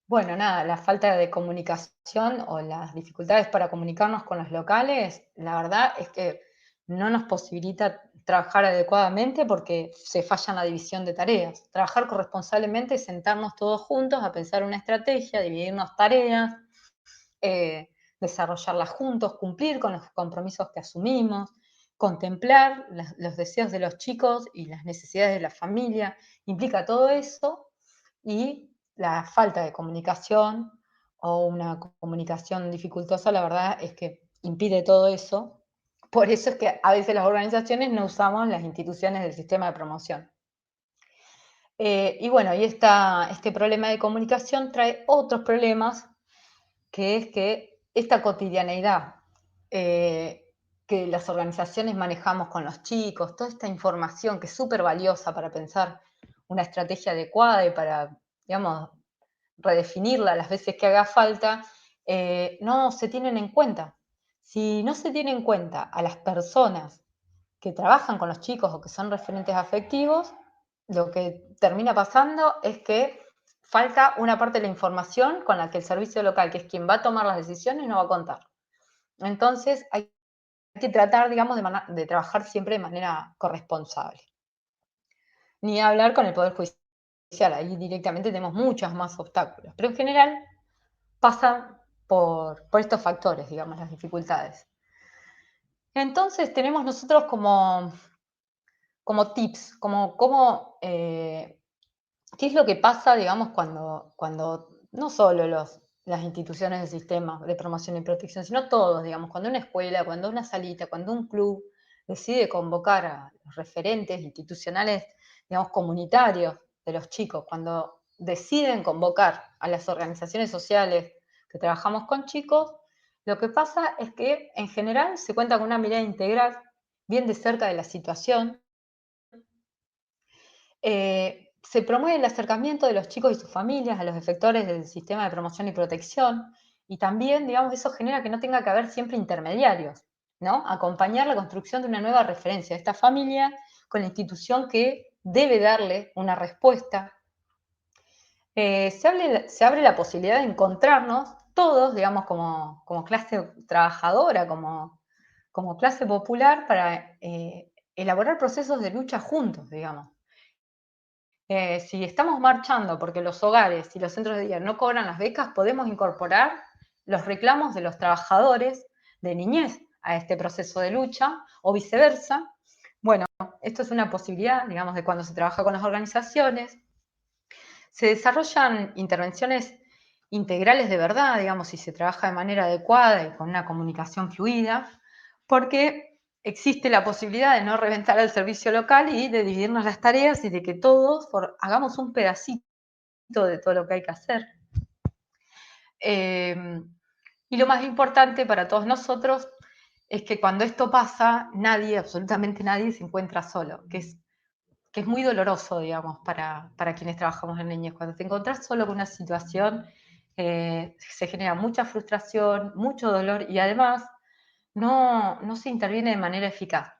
Speaker 1: Bueno, nada, la falta de comunicación o las dificultades para comunicarnos con los locales, la verdad es que no nos posibilita trabajar adecuadamente porque se falla en la división de tareas. Trabajar corresponsablemente es sentarnos todos juntos a pensar una estrategia, dividirnos tareas, desarrollarlas juntos, cumplir con los compromisos que asumimos, contemplar los deseos de los chicos y las necesidades de la familia, implica todo eso y la falta de comunicación o una comunicación dificultosa, la verdad es que impide todo eso. Por eso es que a veces las organizaciones no usamos las instituciones del sistema de promoción. Y bueno, y este problema de comunicación trae otros problemas, que es que esta cotidianeidad que las organizaciones manejamos con los chicos, toda esta información que es súper valiosa para pensar una estrategia adecuada y para, digamos, redefinirla las veces que haga falta, no se tienen en cuenta. Si no se tiene en cuenta a las personas que trabajan con los chicos o que son referentes afectivos, lo que termina pasando es que falta una parte de la información con la que el servicio local, que es quien va a tomar las decisiones, no va a contar. Entonces hay que tratar, digamos, de trabajar siempre de manera corresponsable. Ni hablar con el Poder Judicial, ahí directamente tenemos muchos más obstáculos, pero en general pasan por estos factores, digamos, las dificultades. Entonces tenemos nosotros como tips, qué es lo que pasa, digamos, cuando no solo las instituciones del sistema de promoción y protección, sino todos, digamos, cuando una escuela, cuando una salita, cuando un club decide convocar a los referentes institucionales, digamos, comunitarios de los chicos, cuando deciden convocar a las organizaciones sociales que trabajamos con chicos, lo que pasa es que en general se cuenta con una mirada integral, bien de cerca de la situación. Se promueve el acercamiento de los chicos y sus familias a los efectores del sistema de promoción y protección, y también, digamos, eso genera que no tenga que haber siempre intermediarios, ¿no? Acompañar la construcción de una nueva referencia de esta familia con la institución que debe darle una respuesta. Se abre la posibilidad de encontrarnos todos, digamos, como clase trabajadora, como clase popular, para elaborar procesos de lucha juntos, digamos. Si estamos marchando porque los hogares y los centros de día no cobran las becas, podemos incorporar los reclamos de los trabajadores de niñez a este proceso de lucha, o viceversa. Bueno, esto es una posibilidad, digamos, de cuando se trabaja con las organizaciones. Se desarrollan intervenciones integrales de verdad, digamos, si se trabaja de manera adecuada y con una comunicación fluida, porque existe la posibilidad de no reventar el servicio local y de dividirnos las tareas y de que todos hagamos un pedacito de todo lo que hay que hacer. Y lo más importante para todos nosotros es que cuando esto pasa, nadie, absolutamente nadie, se encuentra solo, que es muy doloroso, digamos, para quienes trabajamos en niñez. Cuando te encontrás solo con una situación, se genera mucha frustración, mucho dolor, y además no se interviene de manera eficaz.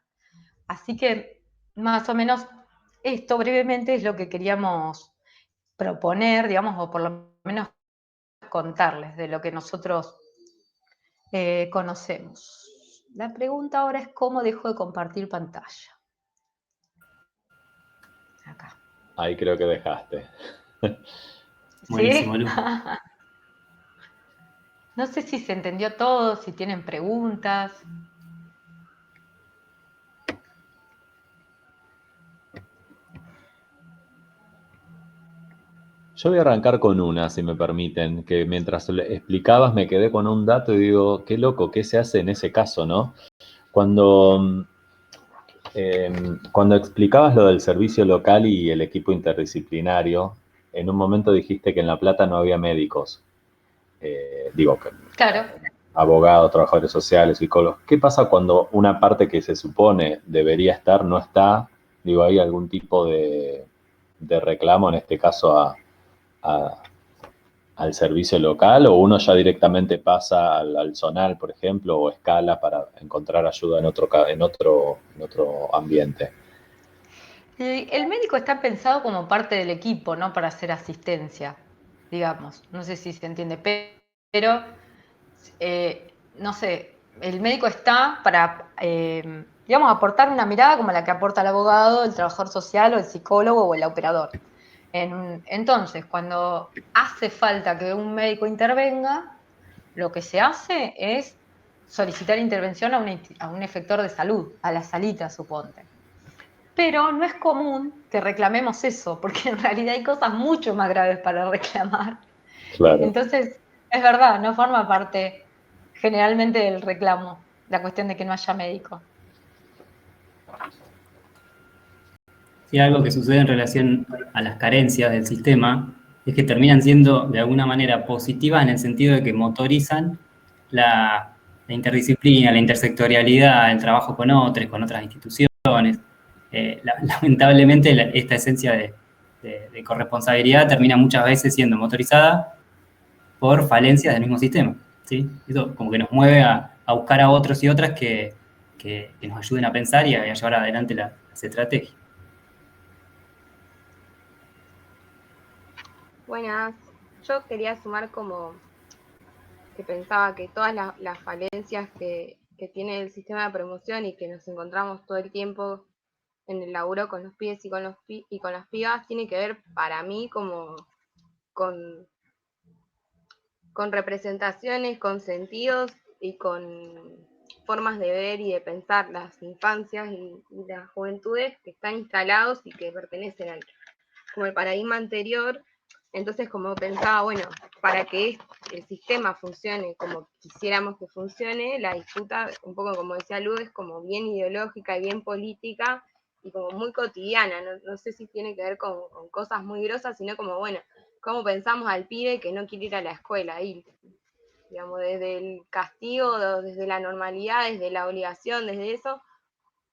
Speaker 1: Así que, más o menos, esto brevemente es lo que queríamos proponer, digamos, o por lo menos contarles de lo que nosotros conocemos. La pregunta ahora es cómo dejo de compartir pantalla. Acá.
Speaker 2: Ahí creo que dejaste.
Speaker 5: Buenísimo,
Speaker 1: ¿Sí?
Speaker 5: Lu.
Speaker 1: No sé si se entendió todo, si tienen preguntas.
Speaker 2: Yo voy a arrancar con una, si me permiten, que mientras le explicabas me quedé con un dato y digo, qué loco, ¿qué se hace en ese caso, no? Cuando, cuando explicabas lo del servicio local y el equipo interdisciplinario, en un momento dijiste que en La Plata no había médicos. Digo,
Speaker 1: Claro.
Speaker 2: abogados, trabajadores sociales, psicólogos. ¿Qué pasa cuando una parte que se supone debería estar no está? Digo, ¿hay algún tipo de reclamo, en este caso, a- al servicio local, o uno ya directamente pasa al zonal, por ejemplo, o escala para encontrar ayuda en otro ambiente?
Speaker 1: El médico está pensado como parte del equipo, no para hacer asistencia, digamos. No sé si se entiende, pero no sé, el médico está para, digamos, aportar una mirada como la que aporta el abogado, el trabajador social o el psicólogo o el operador. Entonces, cuando hace falta que un médico intervenga, lo que se hace es solicitar intervención a un efector de salud, a la salita, suponte. Pero no es común que reclamemos eso, porque en realidad hay cosas mucho más graves para reclamar.
Speaker 2: Claro.
Speaker 1: Entonces, es verdad, no forma parte generalmente del reclamo, la cuestión de que no haya médico.
Speaker 5: Sí, algo que sucede en relación a las carencias del sistema es que terminan siendo de alguna manera positivas en el sentido de que motorizan la interdisciplina, la intersectorialidad, el trabajo con otros, con otras instituciones. Lamentablemente esta esencia de corresponsabilidad termina muchas veces siendo motorizada por falencias del mismo sistema, ¿sí? Eso como que nos mueve a buscar a otros y otras que nos ayuden a pensar y a llevar adelante las estrategias.
Speaker 3: Buenas, yo quería sumar como que pensaba que todas las falencias que tiene el sistema de promoción y que nos encontramos todo el tiempo en el laburo con los pibes y con las pibas tiene que ver para mí como con, con representaciones, con sentidos y con formas de ver y de pensar las infancias y las juventudes que están instalados y que pertenecen al como el paradigma anterior. Entonces, como pensaba, bueno, para que el sistema funcione como quisiéramos que funcione, la disputa, un poco como decía Lu, es como bien ideológica y bien política, y como muy cotidiana, no sé si tiene que ver con cosas muy grosas, sino como, bueno, cómo pensamos al pibe que no quiere ir a la escuela, ir, digamos, desde el castigo, desde la normalidad, desde la obligación, desde eso,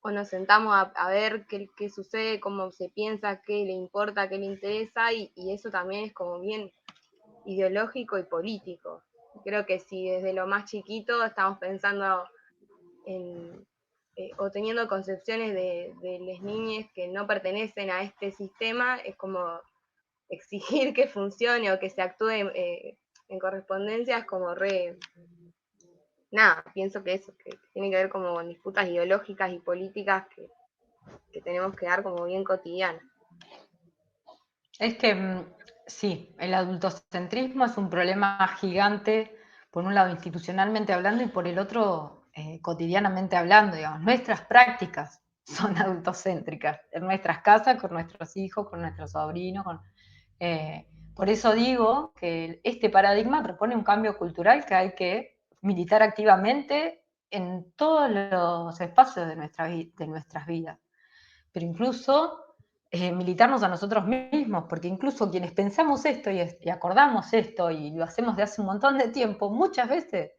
Speaker 3: o nos sentamos a ver qué sucede, cómo se piensa, qué le importa, qué le interesa, y eso también es como bien ideológico y político. Creo que si desde lo más chiquito estamos pensando en, o teniendo concepciones de las niñas que no pertenecen a este sistema, es como exigir que funcione o que se actúe en correspondencia, es como nada, pienso que eso, que tiene que ver como con disputas ideológicas y políticas que tenemos que dar como bien cotidianas.
Speaker 1: Es que sí, el adultocentrismo es un problema gigante, por un lado institucionalmente hablando y por el otro cotidianamente hablando, digamos. Nuestras prácticas son adultocéntricas, en nuestras casas, con nuestros hijos, con nuestros sobrinos. Por eso digo que este paradigma propone un cambio cultural que hay que militar activamente en todos los espacios de nuestras vidas. Pero incluso militarnos a nosotros mismos, porque incluso quienes pensamos esto y acordamos esto y lo hacemos de hace un montón de tiempo, muchas veces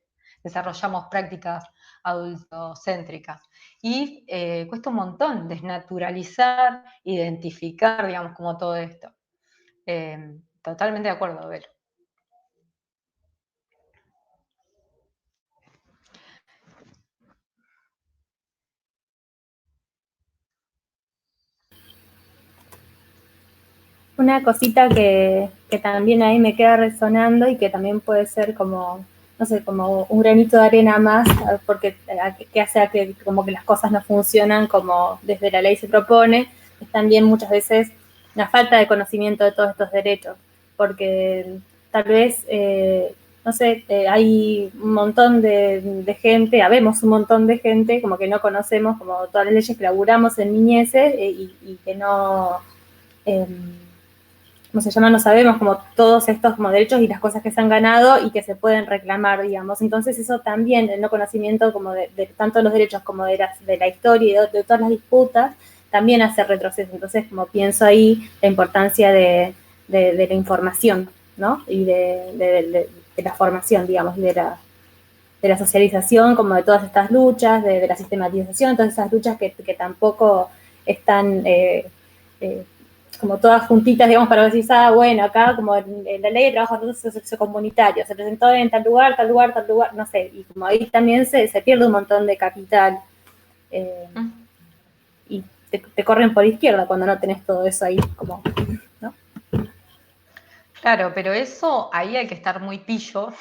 Speaker 1: desarrollamos prácticas adultocéntricas. Y cuesta un montón desnaturalizar, identificar, digamos, como todo esto. Totalmente de acuerdo, a ver.
Speaker 6: Una cosita que también ahí me queda resonando y que también puede ser como, no sé, como un granito de arena más, porque que hace a que como que las cosas no funcionan como desde la ley se propone, es también muchas veces la falta de conocimiento de todos estos derechos, porque tal vez, no sé, hay un montón de gente, habemos un montón de gente como que no conocemos como todas las leyes que laburamos en niñeces y que no... ¿cómo se llama? No sabemos como todos estos como derechos y las cosas que se han ganado y que se pueden reclamar, digamos. Entonces eso también, el no conocimiento como de tanto los derechos como de la historia y de todas las disputas, también hace retroceso. Entonces, como pienso ahí la importancia de la información, ¿no? Y de la formación, digamos, de la socialización, como de todas estas luchas, de la sistematización, todas esas luchas que tampoco están como todas juntitas, digamos, para decir, bueno, acá como en la ley de trabajo sociocomunitario, se presentó en tal lugar, tal lugar, tal lugar, no sé, y como ahí también se pierde un montón de capital y te corren por izquierda cuando no tenés todo eso ahí, como, ¿no?
Speaker 1: Claro, pero eso ahí hay que estar muy pillo,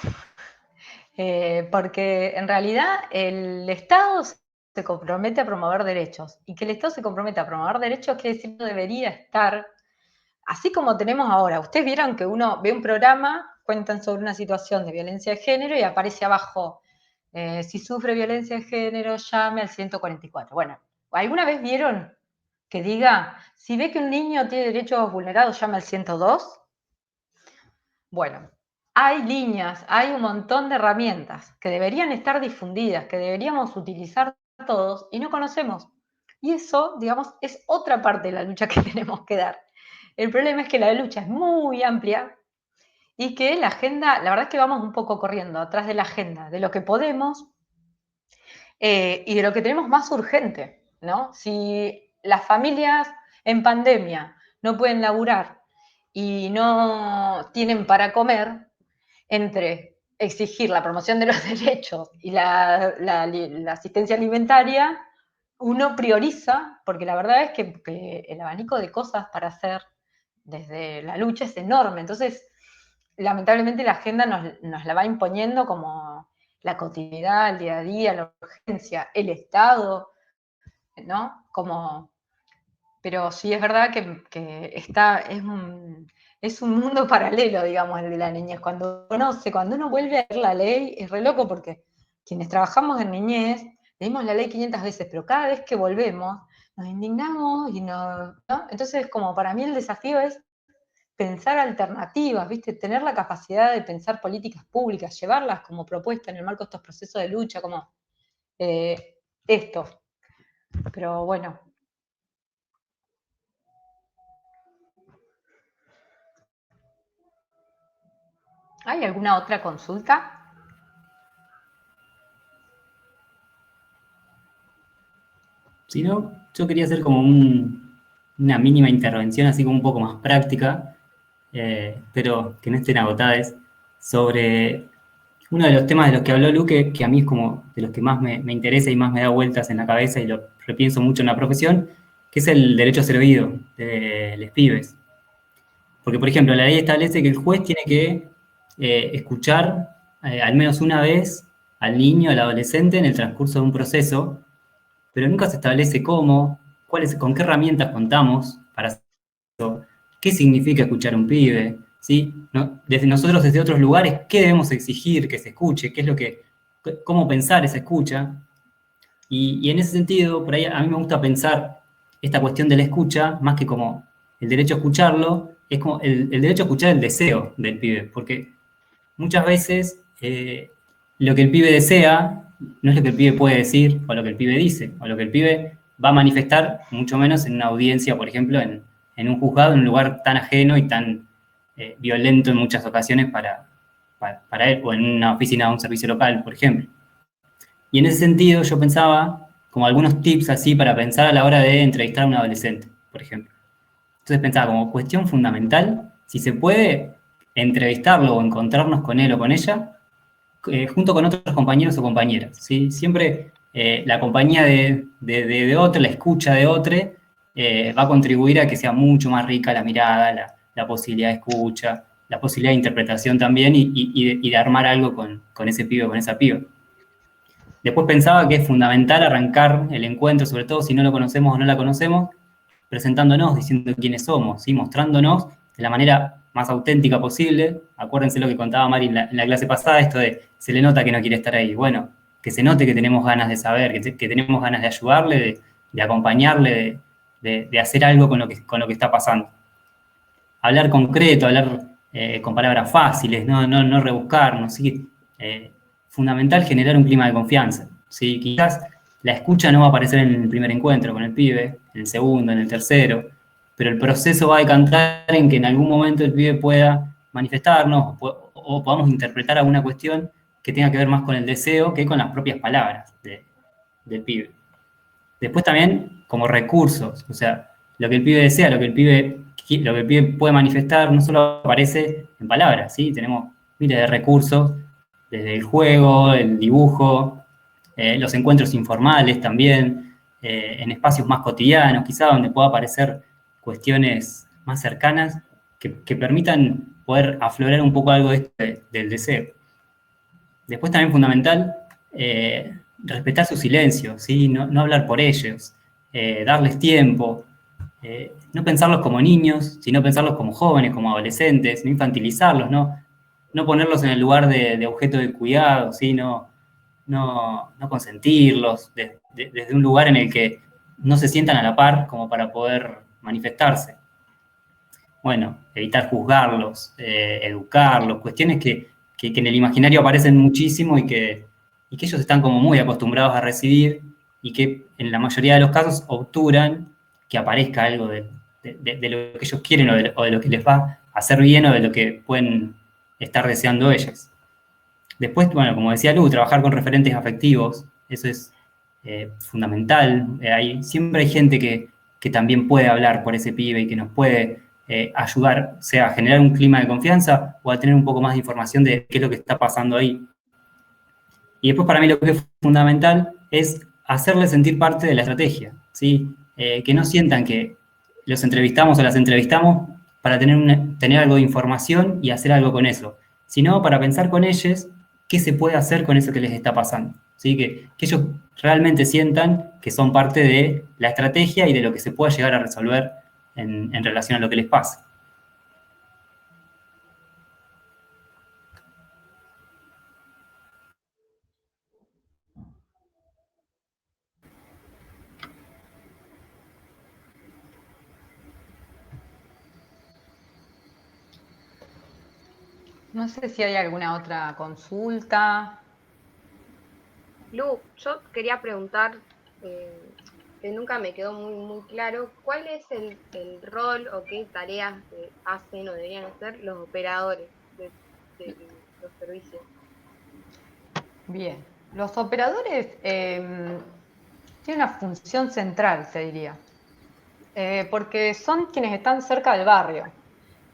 Speaker 1: porque en realidad el Estado se compromete a promover derechos, y que el Estado se compromete a promover derechos quiere decir que debería estar, así como tenemos ahora. Ustedes vieron que uno ve un programa, cuentan sobre una situación de violencia de género y aparece abajo, si sufre violencia de género, llame al 144. Bueno, ¿alguna vez vieron que diga, si ve que un niño tiene derechos vulnerados, llame al 102? Bueno, hay líneas, hay un montón de herramientas que deberían estar difundidas, que deberíamos utilizar todos y no conocemos. Y eso, digamos, es otra parte de la lucha que tenemos que dar. El problema es que la lucha es muy amplia y que la agenda, la verdad es que vamos un poco corriendo atrás de la agenda, de lo que podemos y de lo que tenemos más urgente, ¿no? Si las familias en pandemia no pueden laburar y no tienen para comer, entre exigir la promoción de los derechos y la asistencia alimentaria, uno prioriza, porque la verdad es que el abanico de cosas para hacer desde la lucha es enorme. Entonces, lamentablemente la agenda nos la va imponiendo como la cotidianidad, el día a día, la urgencia, el Estado, ¿no? Como, pero sí es verdad que es un mundo paralelo, digamos, el de la niñez. Cuando uno vuelve a leer la ley, es re loco porque quienes trabajamos en niñez, leímos la ley 500 veces, pero cada vez que volvemos, nos indignamos y ¿no? Entonces, como para mí el desafío es pensar alternativas, ¿viste? Tener la capacidad de pensar políticas públicas, llevarlas como propuesta en el marco de estos procesos de lucha, como esto. Pero bueno, ¿Hay alguna otra consulta?
Speaker 5: Si no, yo quería hacer como una mínima intervención, así como un poco más práctica, pero que no estén agotadas, sobre uno de los temas de los que habló Luque, que a mí es como de los que más me interesa y más me da vueltas en la cabeza y lo repienso mucho en la profesión, que es el derecho a ser oído de los pibes. Porque, por ejemplo, la ley establece que el juez tiene que escuchar al menos una vez al niño, al adolescente en el transcurso de un proceso, pero nunca se establece cómo, con qué herramientas contamos para hacerlo, qué significa escuchar a un pibe, ¿sí? ¿No? Nosotros desde otros lugares, ¿qué debemos exigir que se escuche? ¿Qué es cómo pensar esa escucha? Y en ese sentido, por ahí a mí me gusta pensar esta cuestión de la escucha, más que como el derecho a escucharlo, es como el derecho a escuchar el deseo del pibe, porque muchas veces lo que el pibe desea no es lo que el pibe puede decir o lo que el pibe dice, o lo que el pibe va a manifestar, mucho menos en una audiencia, por ejemplo, en un juzgado, en un lugar tan ajeno y tan violento en muchas ocasiones para él, o en una oficina de un servicio local, por ejemplo. Y en ese sentido yo pensaba como algunos tips así para pensar a la hora de entrevistar a un adolescente, por ejemplo. Entonces pensaba como cuestión fundamental, si se puede entrevistarlo o encontrarnos con él o con ella, junto con otros compañeros o compañeras, ¿sí? Siempre la compañía de otro, la escucha de otro, va a contribuir a que sea mucho más rica la mirada, la posibilidad de escucha, la posibilidad de interpretación también y de armar algo con ese pibe o con esa piba. Después pensaba que es fundamental arrancar el encuentro, sobre todo si no lo conocemos o no la conocemos, presentándonos, diciendo quiénes somos, ¿sí? Mostrándonos de la manera más auténtica posible. Acuérdense lo que contaba Mari en la clase pasada, esto de se le nota que no quiere estar ahí. Bueno, que se note que tenemos ganas de saber, que tenemos ganas de ayudarle, de acompañarle, de hacer algo con lo que está pasando. Hablar concreto, hablar con palabras fáciles, no rebuscarnos, ¿sí? Fundamental generar un clima de confianza, ¿sí? Quizás la escucha no va a aparecer en el primer encuentro con el pibe, en el segundo, en el tercero, pero el proceso va a decantar en que en algún momento el pibe pueda manifestarnos o podamos interpretar alguna cuestión que tenga que ver más con el deseo que con las propias palabras del pibe. Después también como recursos, o sea, lo que el pibe desea, lo que el pibe puede manifestar, no solo aparece en palabras, ¿sí? Tenemos miles de recursos, desde el juego, el dibujo, los encuentros informales también, en espacios más cotidianos, quizá donde pueda aparecer cuestiones más cercanas que permitan poder aflorar un poco algo de del deseo. Después también fundamental, respetar su silencio, ¿sí? No hablar por ellos, darles tiempo, no pensarlos como niños, sino pensarlos como jóvenes, como adolescentes, no infantilizarlos, no ponerlos en el lugar de objeto de cuidado, ¿sí? No consentirlos desde un lugar en el que no se sientan a la par como para poder manifestarse. Bueno, evitar juzgarlos, educarlos, cuestiones que en el imaginario aparecen muchísimo y que ellos están como muy acostumbrados a recibir y que en la mayoría de los casos obturan que aparezca algo de lo que ellos quieren o de lo que les va a hacer bien o de lo que pueden estar deseando ellos. Después, bueno, como decía Lu, trabajar con referentes afectivos, eso es fundamental. Siempre hay gente que también puede hablar por ese pibe y que nos puede ayudar, sea a generar un clima de confianza o a tener un poco más de información de qué es lo que está pasando ahí. Y después para mí lo que es fundamental es hacerles sentir parte de la estrategia, ¿sí? Que no sientan que los entrevistamos o las entrevistamos para tener algo de información y hacer algo con eso, sino para pensar con ellos qué se puede hacer con eso que les está pasando, ¿sí? Que ellos realmente sientan que son parte de la estrategia y de lo que se pueda llegar a resolver en relación a lo que les pasa.
Speaker 1: No sé si hay alguna otra consulta.
Speaker 3: Lu, yo quería preguntar, que nunca me quedó muy claro, ¿cuál es el rol o qué tareas hacen o deberían hacer los operadores del estos servicios.
Speaker 1: Bien. Los operadores tienen una función central, te diría, porque son quienes están cerca del barrio,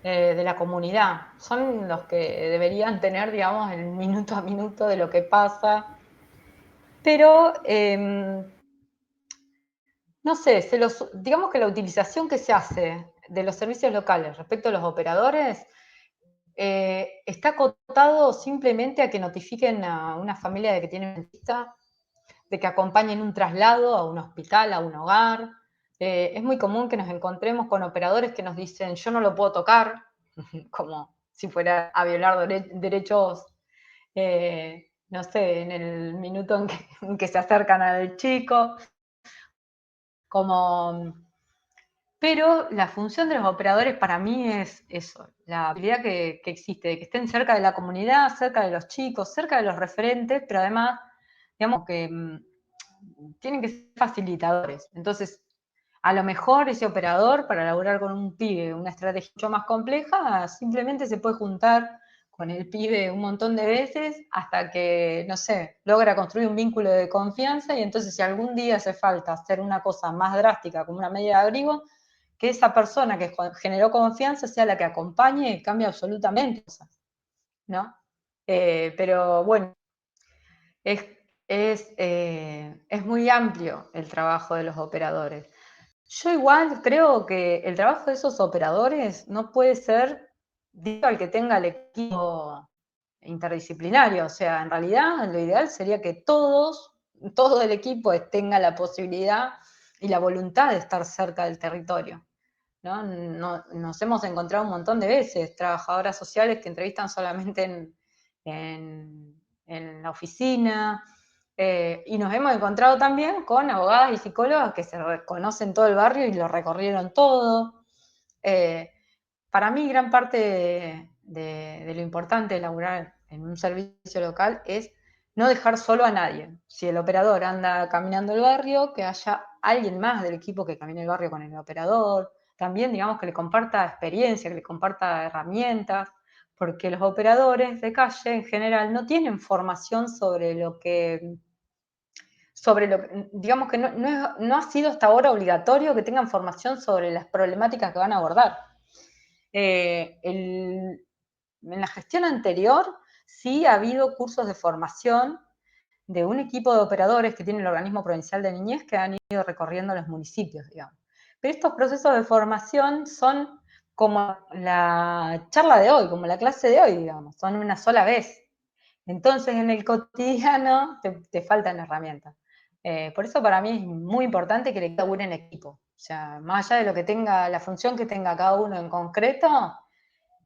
Speaker 1: de la comunidad. Son los que deberían tener, digamos, el minuto a minuto de lo que pasa. Pero no sé, digamos que la utilización que se hace de los servicios locales respecto a los operadores está acotado simplemente a que notifiquen a una familia de que tienen un dentista, de que acompañen un traslado a un hospital, a un hogar. Es muy común que nos encontremos con operadores que nos dicen, yo no lo puedo tocar, como si fuera a violar derechos, no sé, en el minuto en que se acercan al chico. Pero la función de los operadores para mí es eso, la habilidad que existe, de que estén cerca de la comunidad, cerca de los chicos, cerca de los referentes, pero además, digamos que tienen que ser facilitadores. Entonces, a lo mejor ese operador, para elaborar con un pibe una estrategia mucho más compleja, simplemente se puede juntar con el pibe un montón de veces hasta que, no sé, logra construir un vínculo de confianza y entonces si algún día hace falta hacer una cosa más drástica como una medida de abrigo, que esa persona que generó confianza sea la que acompañe y cambie absolutamente cosas, ¿no? Pero bueno, es, es muy amplio el trabajo de los operadores. Yo igual creo que el trabajo de esos operadores no puede ser digo al que tenga el equipo interdisciplinario. O sea, en realidad lo ideal sería que todo el equipo tenga la posibilidad y la voluntad de estar cerca del territorio. ¿No? Nos hemos encontrado un montón de veces trabajadoras sociales que entrevistan solamente en la oficina, y nos hemos encontrado también con abogadas y psicólogas que se conocen todo el barrio y lo recorrieron todo. Para mí, gran parte de lo importante de laburar en un servicio local es no dejar solo a nadie. Si el operador anda caminando el barrio, que haya alguien más del equipo que camine el barrio con el operador. También, digamos, que le comparta experiencia, que le comparta herramientas, porque los operadores de calle en general no tienen formación digamos que no ha sido hasta ahora obligatorio que tengan formación sobre las problemáticas que van a abordar. En la gestión anterior sí ha habido cursos de formación de un equipo de operadores que tiene el Organismo Provincial de Niñez que han ido recorriendo los municipios, digamos. Pero estos procesos de formación son como la charla de hoy, como la clase de hoy, digamos, son una sola vez. Entonces, en el cotidiano te faltan herramientas. Por eso para mí es muy importante que el equipo labure en equipo. O sea, más allá de lo que tenga, la función que tenga cada uno en concreto,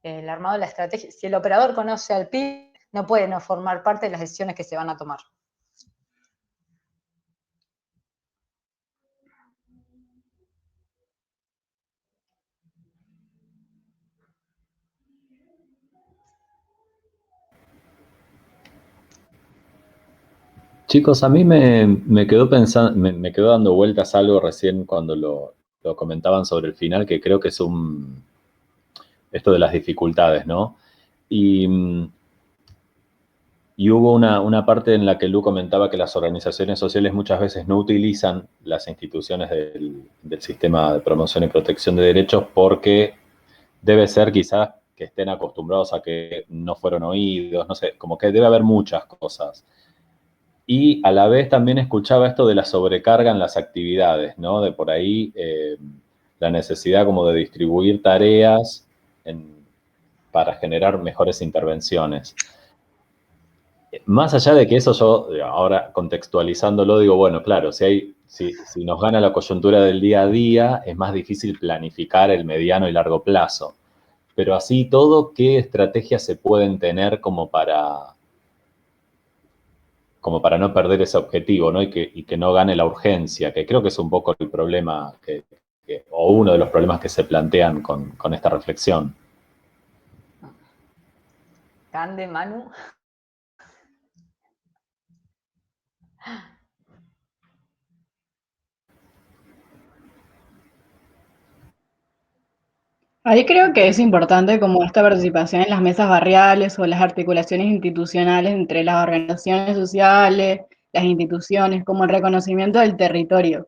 Speaker 1: el armado de la estrategia, si el operador conoce al PIB, no puede no formar parte de las decisiones que se van a tomar.
Speaker 2: Chicos, a mí me quedó pensando, me quedó dando vueltas algo recién cuando lo comentaban sobre el final, que creo que es esto de las dificultades, ¿no? Y, y hubo una parte en la que Lu comentaba que las organizaciones sociales muchas veces no utilizan las instituciones del sistema de promoción y protección de derechos porque debe ser quizás que estén acostumbrados a que no fueron oídos, no sé, como que debe haber muchas cosas. Y a la vez también escuchaba esto de la sobrecarga en las actividades, ¿no? De por ahí la necesidad como de distribuir tareas para generar mejores intervenciones. Más allá de que eso yo, ahora contextualizándolo, digo, bueno, claro, si nos gana la coyuntura del día a día, es más difícil planificar el mediano y largo plazo. Pero así todo, ¿qué estrategias se pueden tener como para no perder ese objetivo, ¿no? Y que no gane la urgencia, que creo que es un poco el problema, o uno de los problemas que se plantean con esta reflexión?
Speaker 1: Grande, Manu.
Speaker 7: Ahí creo que es importante como esta participación en las mesas barriales o las articulaciones institucionales entre las organizaciones sociales, las instituciones, como el reconocimiento del territorio.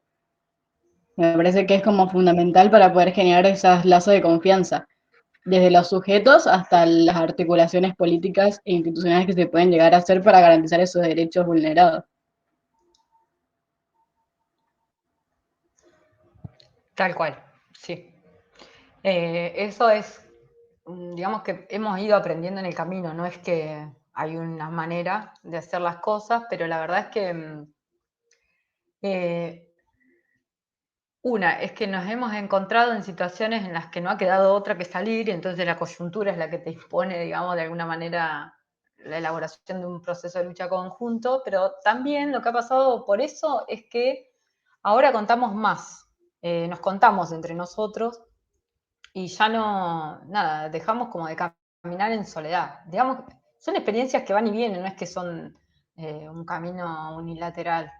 Speaker 7: Me parece que es como fundamental para poder generar esos lazos de confianza, desde los sujetos hasta las articulaciones políticas e institucionales que se pueden llegar a hacer para garantizar esos derechos vulnerados.
Speaker 1: Tal cual, sí. Eso es, digamos que hemos ido aprendiendo en el camino, no es que hay una manera de hacer las cosas, pero la verdad es que eh, una es que nos hemos encontrado en situaciones en las que no ha quedado otra que salir, y entonces la coyuntura es la que te impone, digamos, de alguna manera la elaboración de un proceso de lucha conjunto, pero también lo que ha pasado por eso es que ahora contamos más, nos contamos entre nosotros y ya no, nada, dejamos como de caminar en soledad. Digamos, son experiencias que van y vienen, no es que son un camino unilateral.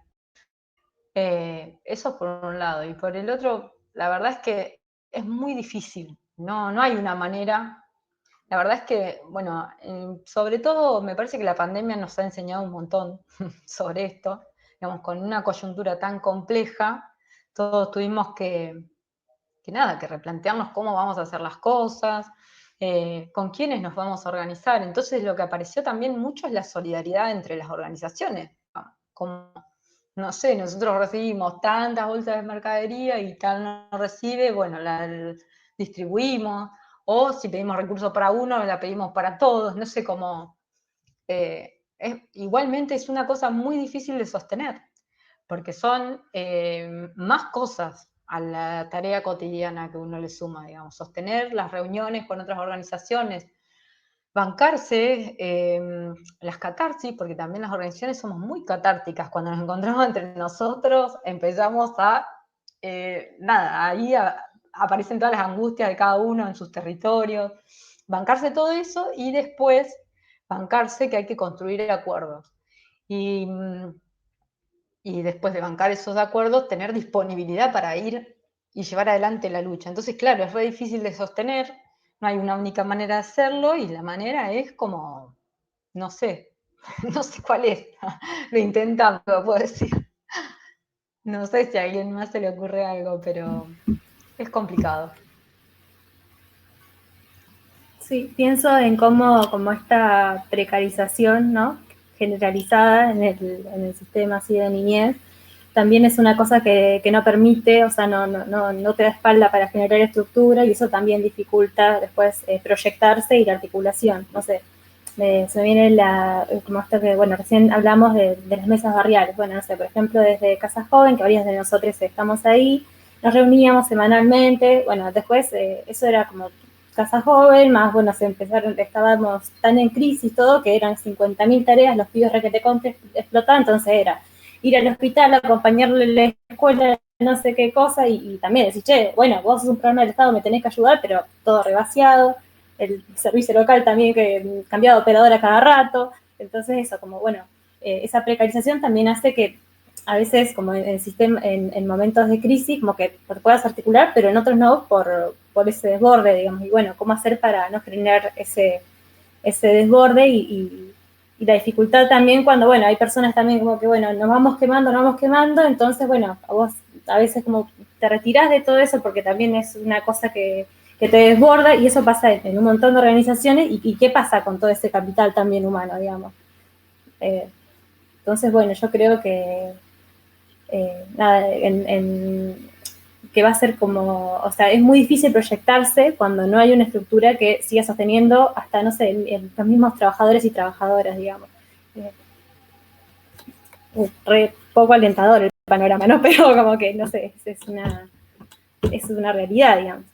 Speaker 1: Eso por un lado. Y por el otro, la verdad es que es muy difícil. No hay una manera. La verdad es que, bueno, sobre todo me parece que la pandemia nos ha enseñado un montón sobre esto. Digamos, con una coyuntura tan compleja, todos tuvimos que replantearnos cómo vamos a hacer las cosas, con quiénes nos vamos a organizar. Entonces lo que apareció también mucho es la solidaridad entre las organizaciones. Como, no sé, nosotros recibimos tantas bolsas de mercadería y tal no recibe, bueno, distribuimos, o si pedimos recursos para uno, la pedimos para todos, no sé cómo. Igualmente es una cosa muy difícil de sostener, porque son más cosas a la tarea cotidiana que uno le suma, digamos, sostener las reuniones con otras organizaciones, bancarse las catarsis, porque también las organizaciones somos muy catárticas, cuando nos encontramos entre nosotros empezamos ahí aparecen todas las angustias de cada uno en sus territorios, bancarse todo eso y después bancarse que hay que construir acuerdos. Y después de bancar esos acuerdos, tener disponibilidad para ir y llevar adelante la lucha. Entonces, claro, es re difícil de sostener, no hay una única manera de hacerlo y la manera es como, no sé, no sé cuál es, lo intentamos, puedo decir. No sé si a alguien más se le ocurre algo, pero es complicado.
Speaker 6: Sí, pienso en cómo como esta precarización, ¿no? Generalizada en el sistema así de niñez, también es una cosa que no permite, o sea, no te da espalda para generar estructura y eso también dificulta después proyectarse y la articulación. No sé, se me viene como esto que, bueno, recién hablamos de las mesas barriales. Bueno, no sé, por ejemplo, desde Casa Joven, que varias de nosotros estamos ahí, nos reuníamos semanalmente, bueno, después eso era como Casa Joven, más, bueno, estábamos tan en crisis todo, que eran 50.000 tareas, los pibes requete explotaban, entonces era ir al hospital, acompañarle a la escuela, no sé qué cosa, y también decir, che, bueno, vos sos un programa del Estado, me tenés que ayudar, pero todo revaciado, el servicio local también que cambiaba de operadora cada rato, entonces eso, como bueno, esa precarización también hace que a veces como en momentos de crisis como que puedas articular, pero en otros no por ese desborde, digamos, y bueno, cómo hacer para no generar ese desborde y la dificultad también cuando, bueno, hay personas también como que, bueno, nos vamos quemando, entonces, bueno, a vos a veces como te retirás de todo eso porque también es una cosa que te desborda y eso pasa en un montón de organizaciones y qué pasa con todo ese capital también humano, digamos. Entonces, bueno, yo creo que nada, que va a ser como, o sea, es muy difícil proyectarse cuando no hay una estructura que siga sosteniendo hasta, no sé, los mismos trabajadores y trabajadoras, digamos. Re poco alentador el panorama, ¿no? Pero como que, no sé, es una realidad, digamos.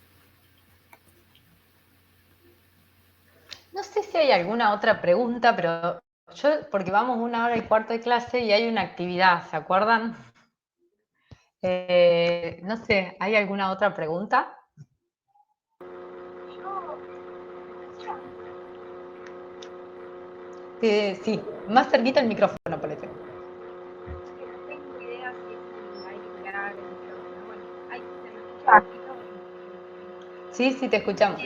Speaker 1: No sé si hay alguna otra pregunta, pero porque vamos 1 hora y cuarto de clase y hay una actividad, ¿se acuerdan? No sé, ¿hay alguna otra pregunta? Sí, más cerquita el micrófono, parece.
Speaker 3: No tengo idea si hay que pegar el micrófono. Bueno, hay que se me escucha bajito.
Speaker 1: Sí, sí, te escuchamos.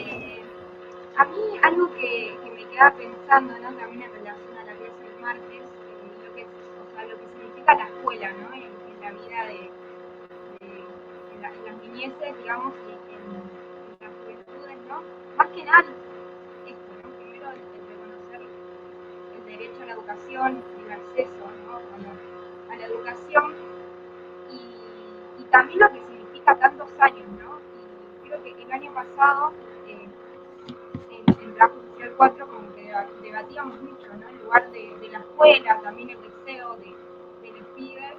Speaker 3: A mí algo que me queda pensando, ¿no? También en relación a la clase de Márquez, lo que, o sea, lo que significa la escuela, ¿no? En la vida en las niñeces, digamos, y en las juventudes, ¿no? Más que nada esto, ¿no? Primero el reconocer el derecho a la educación, el acceso, ¿no? A la educación y también lo que significa tantos años, ¿no? Y creo que el año pasado, en Trabajo Social 4, como que debatíamos mucho, ¿no? En lugar de la escuela, también el deseo de los pibes,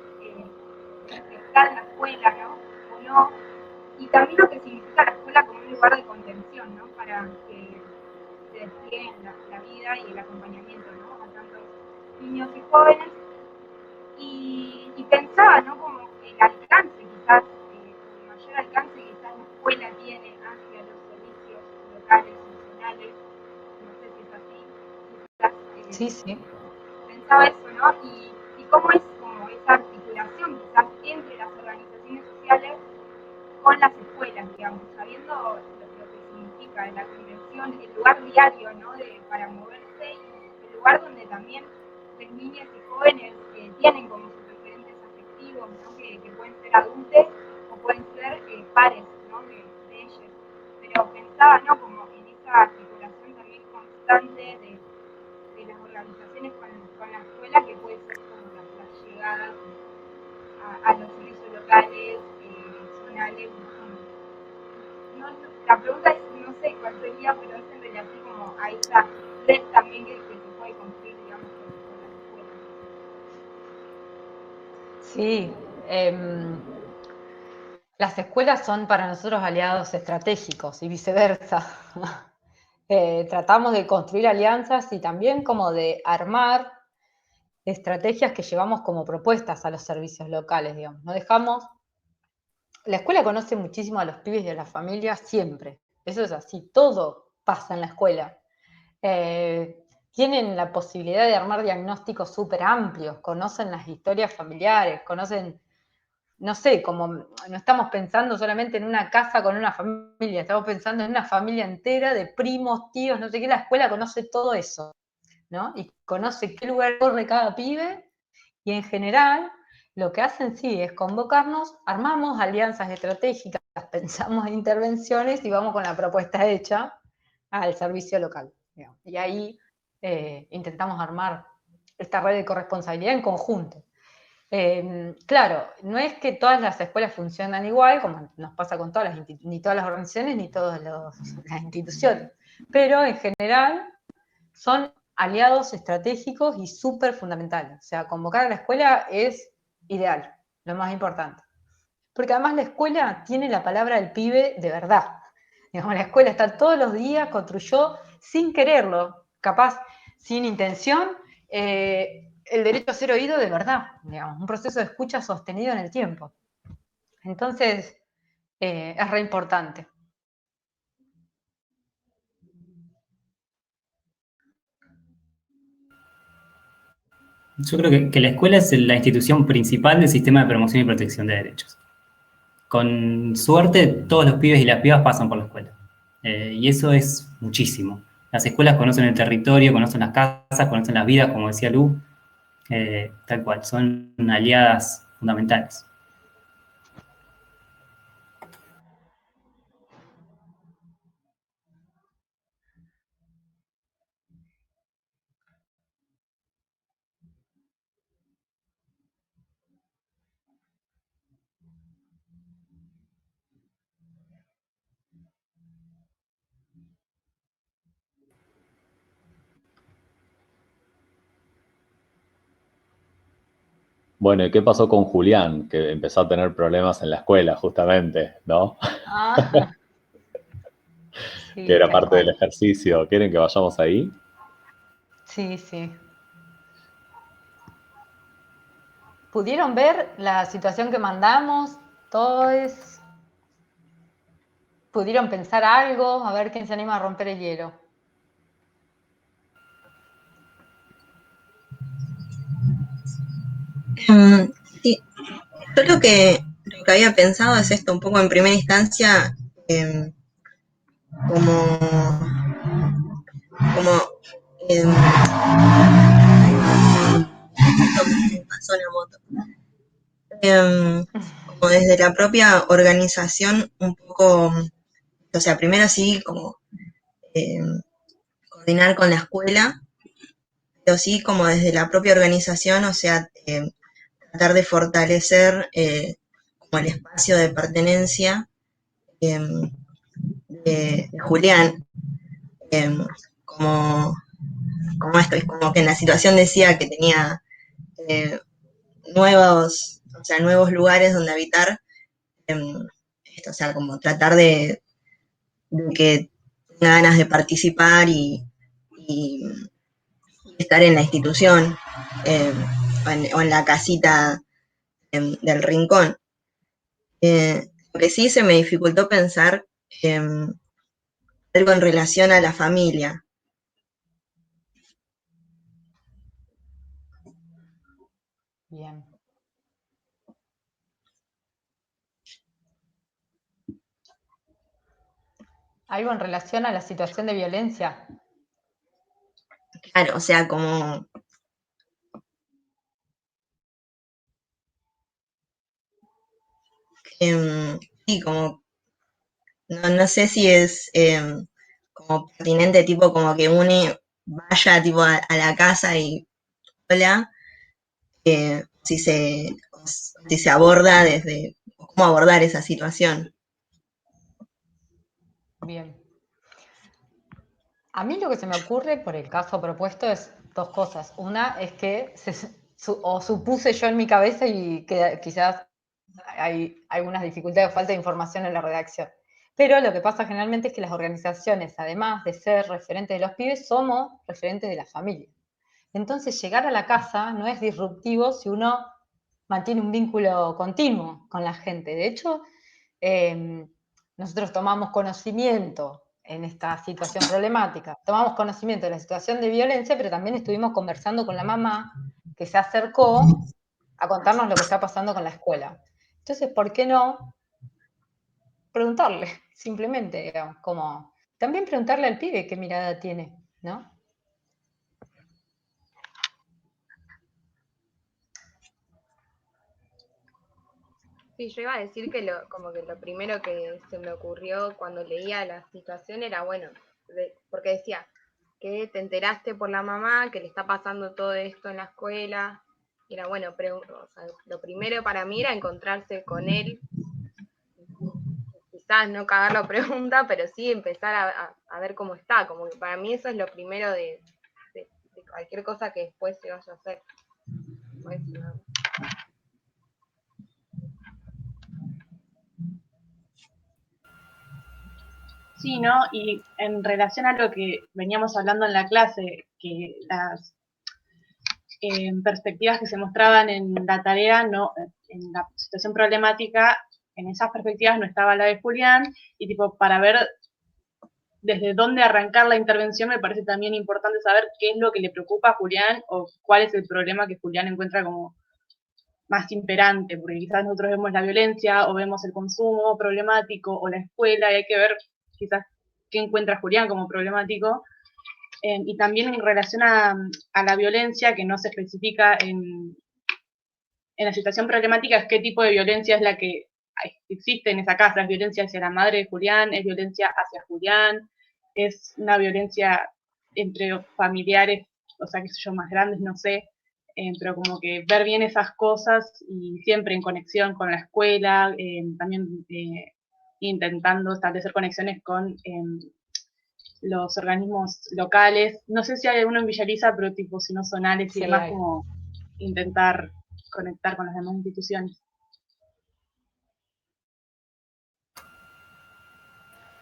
Speaker 3: de estar en la escuela, ¿no? O no. Y también lo que significa la escuela como un lugar de contención, ¿no? Para que se desplieguen la vida y el acompañamiento, ¿no? A tantos niños y jóvenes. Y pensaba, ¿no? Como el alcance, quizás, el mayor alcance que quizás la escuela tiene hacia los servicios locales, nacionales, no sé si es así, quizás,
Speaker 1: Sí, sí.
Speaker 3: pensaba eso, ¿no? Y cómo es como esa articulación quizás entre las organizaciones sociales con las escuelas, digamos, sabiendo lo que significa la convención, el lugar diario, ¿no? Para moverse y el lugar donde también las niñas y jóvenes tienen como sus referentes afectivos, ¿no? Que pueden ser adultos o pueden ser pares, ¿no? De ellos. Pero pensaba, ¿no? Como en esa articulación también constante de las organizaciones con la escuela, que puede ser como las llegadas a los servicios locales, zonales. No, la pregunta es, no sé cuál sería, pero es en relación como a esa red también que se puede construir, digamos, con las escuelas.
Speaker 1: Sí. Las escuelas son para nosotros aliados estratégicos y viceversa. Tratamos de construir alianzas y también como de armar estrategias que llevamos como propuestas a los servicios locales, digamos. No dejamos. La escuela conoce muchísimo a los pibes y a las familias siempre. Eso es así. Todo pasa en la escuela. Tienen la posibilidad de armar diagnósticos súper amplios, conocen las historias familiares, conocen, no sé, como no estamos pensando solamente en una casa con una familia, estamos pensando en una familia entera de primos, tíos, no sé qué, la escuela conoce todo eso, ¿no? Y conoce qué lugar corre cada pibe, y en general lo que hacen sí es convocarnos, armamos alianzas estratégicas, pensamos en intervenciones y vamos con la propuesta hecha al servicio local, digamos. Y ahí intentamos armar esta red de corresponsabilidad en conjunto. Claro, no es que todas las escuelas funcionan igual, como nos pasa con todas ni todas las organizaciones, ni todas las instituciones, pero en general son aliados estratégicos y súper fundamentales. O sea, convocar a la escuela es ideal, lo más importante. Porque además la escuela tiene la palabra del pibe de verdad. Digamos, la escuela está todos los días, construyó sin quererlo, capaz sin intención, el derecho a ser oído de verdad, digamos, un proceso de escucha sostenido en el tiempo. Entonces, es re importante.
Speaker 5: Yo creo que la escuela es la institución principal del sistema de promoción y protección de derechos. Con suerte, todos los pibes y las pibas pasan por la escuela. Y eso es muchísimo. Las escuelas conocen el territorio, conocen las casas, conocen las vidas, como decía Lu, tal cual, son aliadas fundamentales.
Speaker 2: Bueno, ¿y qué pasó con Julián? Que empezó a tener problemas en la escuela, justamente, ¿no?
Speaker 1: Ah,
Speaker 2: Que
Speaker 1: sí,
Speaker 2: era
Speaker 1: tal
Speaker 2: parte del
Speaker 1: cual.
Speaker 2: ejercicio. ¿Quieren que vayamos ahí?
Speaker 1: Sí, sí. ¿Pudieron ver la situación que mandamos? ¿Todos pudieron pensar algo? A ver quién se anima a romper el hielo.
Speaker 8: Sí, yo lo que había pensado es esto, un poco en primera instancia, como, como me pasó la moto. Como desde la propia organización, un poco, o sea, primero sí, como coordinar con la escuela, pero sí como desde la propia organización, o sea, tratar de fortalecer como el espacio de pertenencia de Julián, como, como esto, es como que en la situación decía que tenía o sea, nuevos lugares donde habitar, esto, o sea, como tratar de que tenga ganas de participar y estar en la institución o en la casita del rincón. Lo que sí se me dificultó pensar algo en relación a la familia.
Speaker 1: Bien. ¿Algo en relación a la situación de violencia?
Speaker 8: Claro, o sea, como sí, como no sé si es como pertinente, tipo como que une vaya tipo a la casa y hola, si se aborda desde cómo abordar esa situación.
Speaker 1: Bien. A mí lo que se me ocurre por el caso propuesto es dos cosas. Una es que supuse yo en mi cabeza y que quizás hay algunas dificultades o falta de información en la redacción. Pero lo que pasa generalmente es que las organizaciones, además de ser referentes de los pibes, somos referentes de la familia. Entonces, llegar a la casa no es disruptivo si uno mantiene un vínculo continuo con la gente. De hecho, nosotros tomamos conocimiento en esta situación problemática, tomamos conocimiento de la situación de violencia, pero también estuvimos conversando con la mamá que se acercó a contarnos lo que está pasando con la escuela. Entonces, ¿por qué no preguntarle? Simplemente, digamos, como también preguntarle al pibe qué mirada tiene, ¿no?
Speaker 3: Sí, yo iba a decir que como que lo primero que se me ocurrió cuando leía la situación era, bueno, porque decía que te enteraste por la mamá que le está pasando todo esto en la escuela. Y era, bueno, o sea, lo primero para mí era encontrarse con él, quizás no cagar la pregunta, pero sí empezar a ver cómo está. Como que para mí eso es lo primero de cualquier cosa que después se vaya a hacer. Bueno,
Speaker 6: Sí, ¿no? Y en relación a lo que veníamos hablando en la clase, que las perspectivas que se mostraban en la tarea, no, en la situación problemática, en esas perspectivas no estaba la de Julián, y tipo, para ver desde dónde arrancar la intervención, me parece también importante saber qué es lo que le preocupa a Julián o cuál es el problema que Julián encuentra como más imperante, porque quizás nosotros vemos la violencia o vemos el consumo problemático o la escuela y hay que ver quizás qué encuentra Julián como problemático. Y también en relación a la violencia que no se especifica en la situación problemática, es qué tipo de violencia es la que existe en esa casa. ¿Es violencia hacia la madre de Julián? ¿Es violencia hacia Julián? ¿Es una violencia entre familiares, o sea, qué sé yo, más grandes? No sé. Pero como que ver bien esas cosas y siempre en conexión con la escuela, también intentando establecer conexiones con los organismos locales. No sé si hay alguno en Villaliza, pero tipo si no zonales y
Speaker 1: Sí,
Speaker 6: demás,
Speaker 1: hay.
Speaker 6: como intentar conectar con las demás instituciones.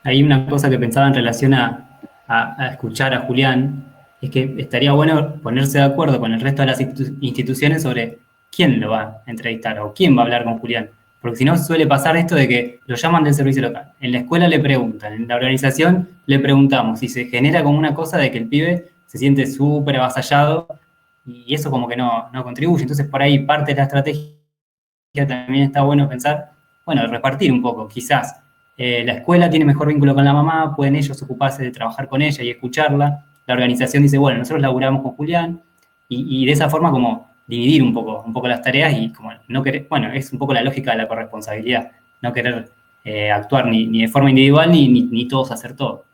Speaker 5: Hay una cosa que pensaba en relación a escuchar a Julián, es que estaría bueno ponerse de acuerdo con el resto de las instituciones sobre quién lo va a entrevistar o quién va a hablar con Julián. Porque si no, suele pasar esto de que lo llaman del servicio local. En la escuela le preguntan, en la organización le preguntamos, y se genera como una cosa de que el pibe se siente súper avasallado y eso como que no contribuye. Entonces, por ahí parte de la estrategia también está bueno pensar, bueno, repartir un poco, quizás La escuela tiene mejor vínculo con la mamá, pueden ellos ocuparse de trabajar con ella y escucharla. La organización dice, bueno, nosotros laburamos con Julián, y de esa forma como dividir un poco las tareas y como no querer, bueno, es un poco la lógica de la corresponsabilidad, no querer actuar ni de forma individual ni todos hacer todo.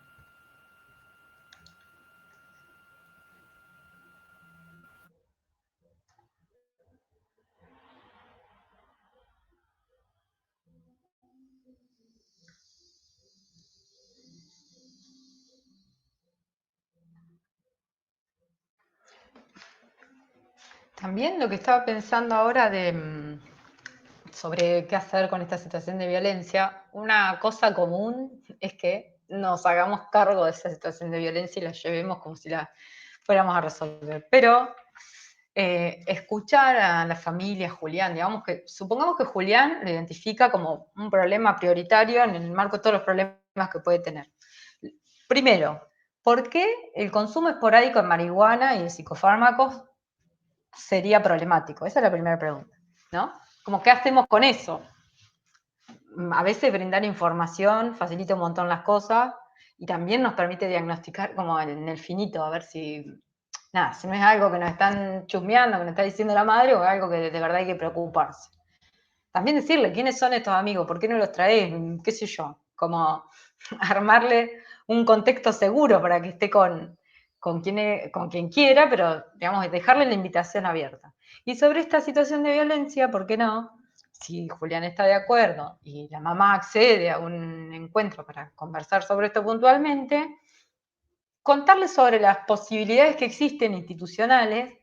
Speaker 1: También lo que estaba pensando ahora sobre qué hacer con esta situación de violencia, una cosa común es que nos hagamos cargo de esa situación de violencia y la llevemos como si la fuéramos a resolver. Pero escuchar a la familia Julián, digamos que, supongamos que Julián lo identifica como un problema prioritario en el marco de todos los problemas que puede tener. Primero, ¿por qué el consumo esporádico de marihuana y de psicofármacos sería problemático? Esa es la primera pregunta, ¿no? Como, ¿qué hacemos con eso? A veces brindar información facilita un montón las cosas y también nos permite diagnosticar como en el finito, a ver si, nada, si no es algo que nos están chusmeando, que nos está diciendo la madre, o algo que de verdad hay que preocuparse. También decirle, ¿quiénes son estos amigos? ¿Por qué no los traes? ¿Qué sé yo? Como armarle un contexto seguro para que esté con quien quiera, pero, digamos, dejarle la invitación abierta. Y sobre esta situación de violencia, ¿por qué no? Si Julián está de acuerdo y la mamá accede a un encuentro para conversar sobre esto puntualmente, contarle sobre las posibilidades que existen institucionales,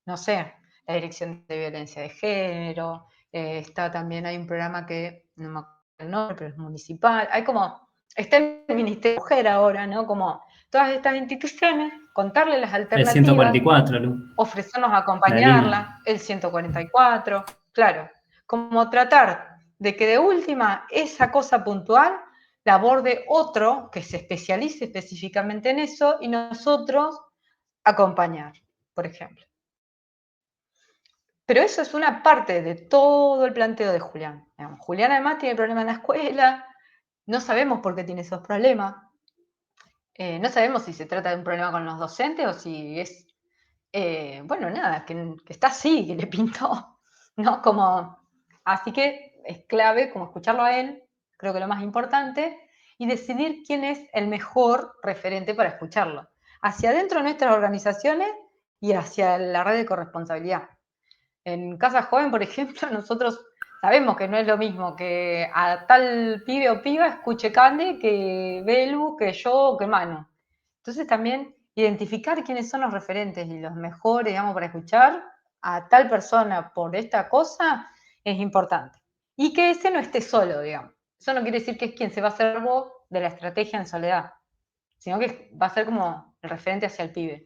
Speaker 1: no sé, la Dirección de Violencia de Género, está también, hay un programa que, no me acuerdo el nombre, pero es municipal, hay como, está el Ministerio de Mujer ahora, ¿no? Como todas estas instituciones, contarle las
Speaker 5: El
Speaker 1: alternativas,
Speaker 5: 144, Lu,
Speaker 1: ofrecernos
Speaker 5: la línea.
Speaker 1: acompañarla, el 144, claro, como tratar de que de última esa cosa puntual la aborde otro que se especialice específicamente en eso y nosotros acompañar, por ejemplo. Pero eso es una parte de todo el planteo de Julián. Digamos, Julián además tiene problemas en la escuela, no sabemos por qué tiene esos problemas, no sabemos si se trata de un problema con los docentes o si es, bueno, nada, que está así, que le pintó, ¿no? Como, así que es clave como escucharlo a él, creo que lo más importante, y decidir quién es el mejor referente para escucharlo, hacia adentro de nuestras organizaciones y hacia la red de corresponsabilidad. En Casa Joven, por ejemplo, nosotros sabemos que no es lo mismo que a tal pibe o piba escuche Cande que Belu, que yo o que Manu. Entonces también identificar quiénes son los referentes y los mejores, digamos, para escuchar a tal persona por esta cosa es importante. Y que ese no esté solo, digamos. Eso no quiere decir que es quien se va a hacer cargo de la estrategia en soledad, sino que va a ser como el referente hacia el pibe.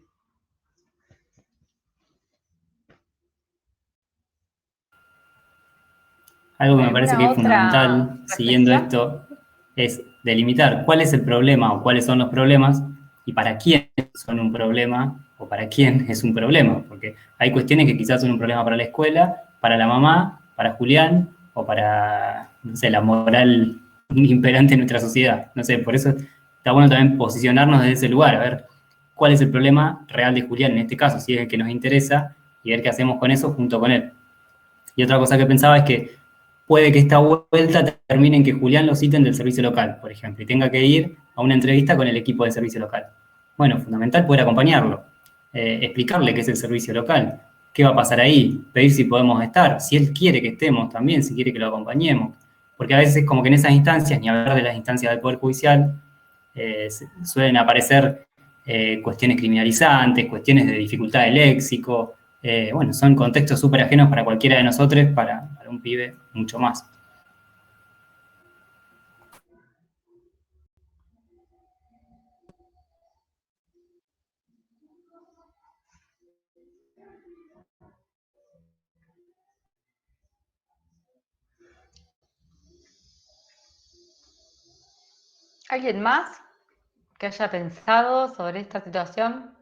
Speaker 5: Algo que me parece que
Speaker 1: ¿Alguna
Speaker 5: es
Speaker 1: otra
Speaker 5: fundamental, siguiendo
Speaker 1: reflexión?
Speaker 5: esto, es delimitar cuál es el problema o cuáles son los problemas y para quién son un problema o para quién es un problema. Porque hay cuestiones que quizás son un problema para la escuela, para la mamá, para Julián o para, no sé, la moral imperante en nuestra sociedad. No sé, por eso está bueno también posicionarnos desde ese lugar, a ver cuál es el problema real de Julián en este caso, si es el que nos interesa, y ver qué hacemos con eso junto con él. Y otra cosa que pensaba es que puede que esta vuelta termine en que Julián lo citen del servicio local, por ejemplo, y tenga que ir a una entrevista con el equipo del servicio local. Bueno, fundamental poder acompañarlo, explicarle qué es el servicio local, qué va a pasar ahí, pedir si podemos estar, si él quiere que estemos también, si quiere que lo acompañemos. Porque a veces es como que en esas instancias, ni hablar de las instancias del Poder Judicial, suelen aparecer cuestiones criminalizantes, cuestiones de dificultad de léxico, bueno, son contextos súper ajenos para cualquiera de nosotros, para un pibe mucho más.
Speaker 1: ¿Alguien más que haya pensado sobre esta situación?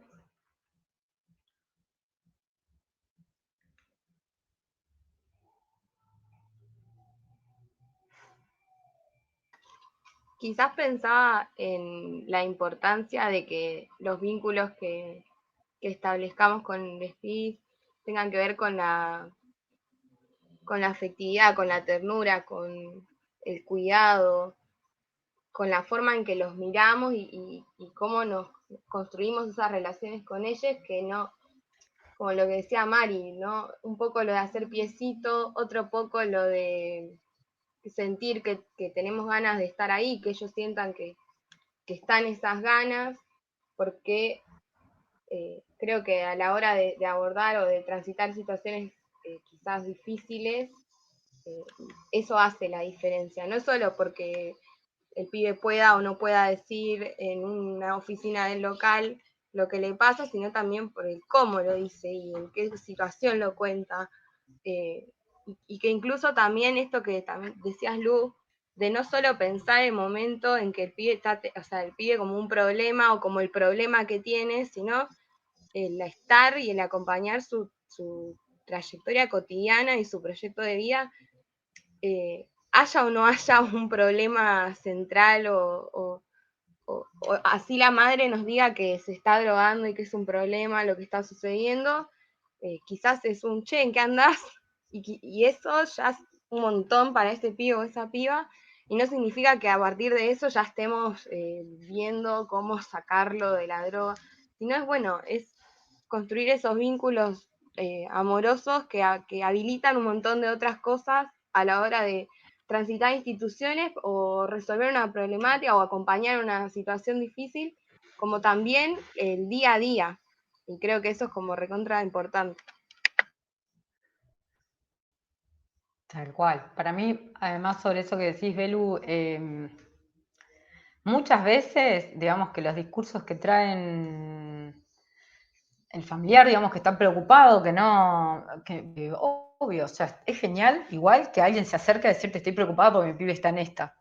Speaker 3: Quizás pensaba en la importancia de que los vínculos que establezcamos con los pibes tengan que ver con la afectividad, con la ternura, con el cuidado, con la forma en que los miramos y cómo nos construimos esas relaciones con ellos, que no, como lo que decía Mari, ¿no? Un poco lo de hacer piecito, otro poco lo de sentir que tenemos ganas de estar ahí, que ellos sientan que están esas ganas, porque creo que a la hora de abordar o de transitar situaciones quizás difíciles, eso hace la diferencia, no solo porque el pibe pueda o no pueda decir en una oficina del local lo que le pasa, sino también por el cómo lo dice y en qué situación lo cuenta. Y que incluso también esto que también decías, Lu, de no solo pensar el momento en que el pibe está, o sea, el pibe como un problema o como el problema que tiene, sino el estar y el acompañar su trayectoria cotidiana y su proyecto de vida, haya o no haya un problema central o así la madre nos diga que se está drogando y que es un problema lo que está sucediendo, quizás es un che, ¿en qué andás? Y eso ya es un montón para este pibe o esa piba, y no significa que a partir de eso ya estemos viendo cómo sacarlo de la droga, sino es bueno, es construir esos vínculos amorosos que habilitan un montón de otras cosas a la hora de transitar instituciones o resolver una problemática o acompañar una situación difícil, como también el día a día. Y creo que eso es como recontra importante.
Speaker 1: Tal cual. Para mí, además, sobre eso que decís, Belu, muchas veces, digamos que los discursos que traen el familiar, digamos que está preocupado, que no, que obvio, o sea, es genial, igual que alguien se acerque a decirte estoy preocupado porque mi pibe está en esta,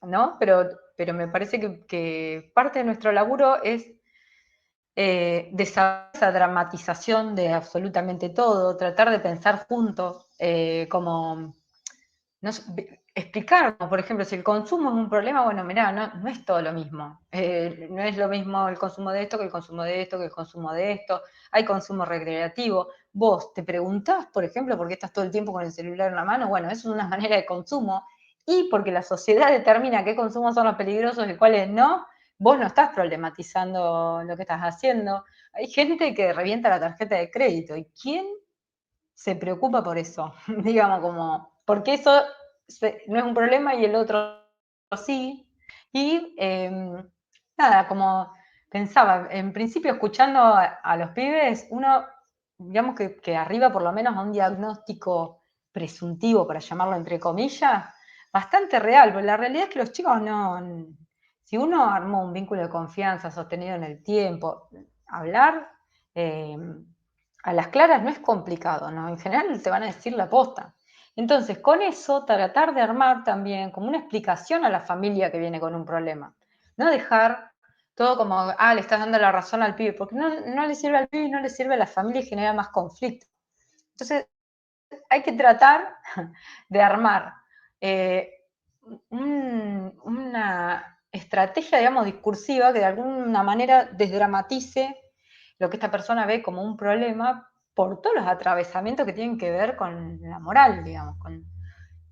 Speaker 1: ¿no? Pero me parece que parte de nuestro laburo es esa dramatización de absolutamente todo, tratar de pensar juntos, como no, explicar, por ejemplo, si el consumo es un problema, bueno, mirá, no es todo lo mismo. No es lo mismo el consumo de esto que el consumo de esto que el consumo de esto. Hay consumo recreativo. Vos te preguntás, por ejemplo, por qué estás todo el tiempo con el celular en la mano. Bueno, eso es una manera de consumo. Y porque la sociedad determina qué consumos son los peligrosos y cuáles no, vos no estás problematizando lo que estás haciendo. Hay gente que revienta la tarjeta de crédito. ¿Y quién se preocupa por eso? Digamos, como, porque eso no es un problema y el otro sí. Y nada, como pensaba, en principio escuchando a los pibes, uno, digamos que arriba por lo menos a un diagnóstico presuntivo, para llamarlo entre comillas, bastante real, porque la realidad es que los chicos no, si uno armó un vínculo de confianza sostenido en el tiempo, hablar a las claras no es complicado, ¿no? En general te van a decir la posta. Entonces, con eso, tratar de armar también como una explicación a la familia que viene con un problema. No dejar todo como, le estás dando la razón al pibe, porque no le sirve al pibe y no le sirve a la familia y genera más conflicto. Entonces, hay que tratar de armar una estrategia, digamos, discursiva que de alguna manera desdramatice lo que esta persona ve como un problema por todos los atravesamientos que tienen que ver con la moral, digamos,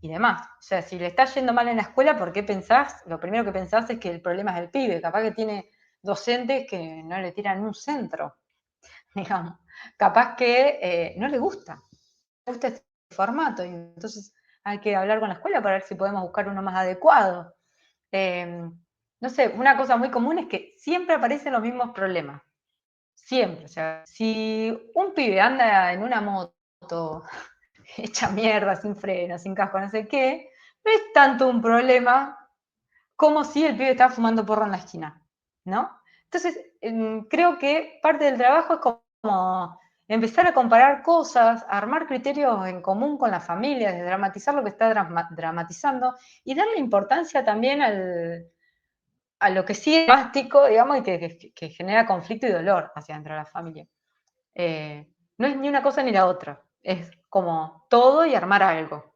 Speaker 1: y demás. O sea, si le está yendo mal en la escuela, ¿por qué pensás? Lo primero que pensás es que el problema es el pibe, capaz que tiene docentes que no le tiran un centro, digamos. Capaz que no le gusta este formato, y entonces hay que hablar con la escuela para ver si podemos buscar uno más adecuado. No sé, una cosa muy común es que siempre aparecen los mismos problemas. Siempre. O sea, si un pibe anda en una moto hecha mierda, sin freno, sin casco, no sé qué, no es tanto un problema como si el pibe está fumando porro en la esquina, ¿no? Entonces, creo que parte del trabajo es como empezar a comparar cosas, a armar criterios en común con la familia, desdramatizar lo que está dramatizando y darle importancia también a lo que sí es dramático, digamos, y que genera conflicto y dolor hacia dentro de la familia. No es ni una cosa ni la otra, es como todo y armar algo.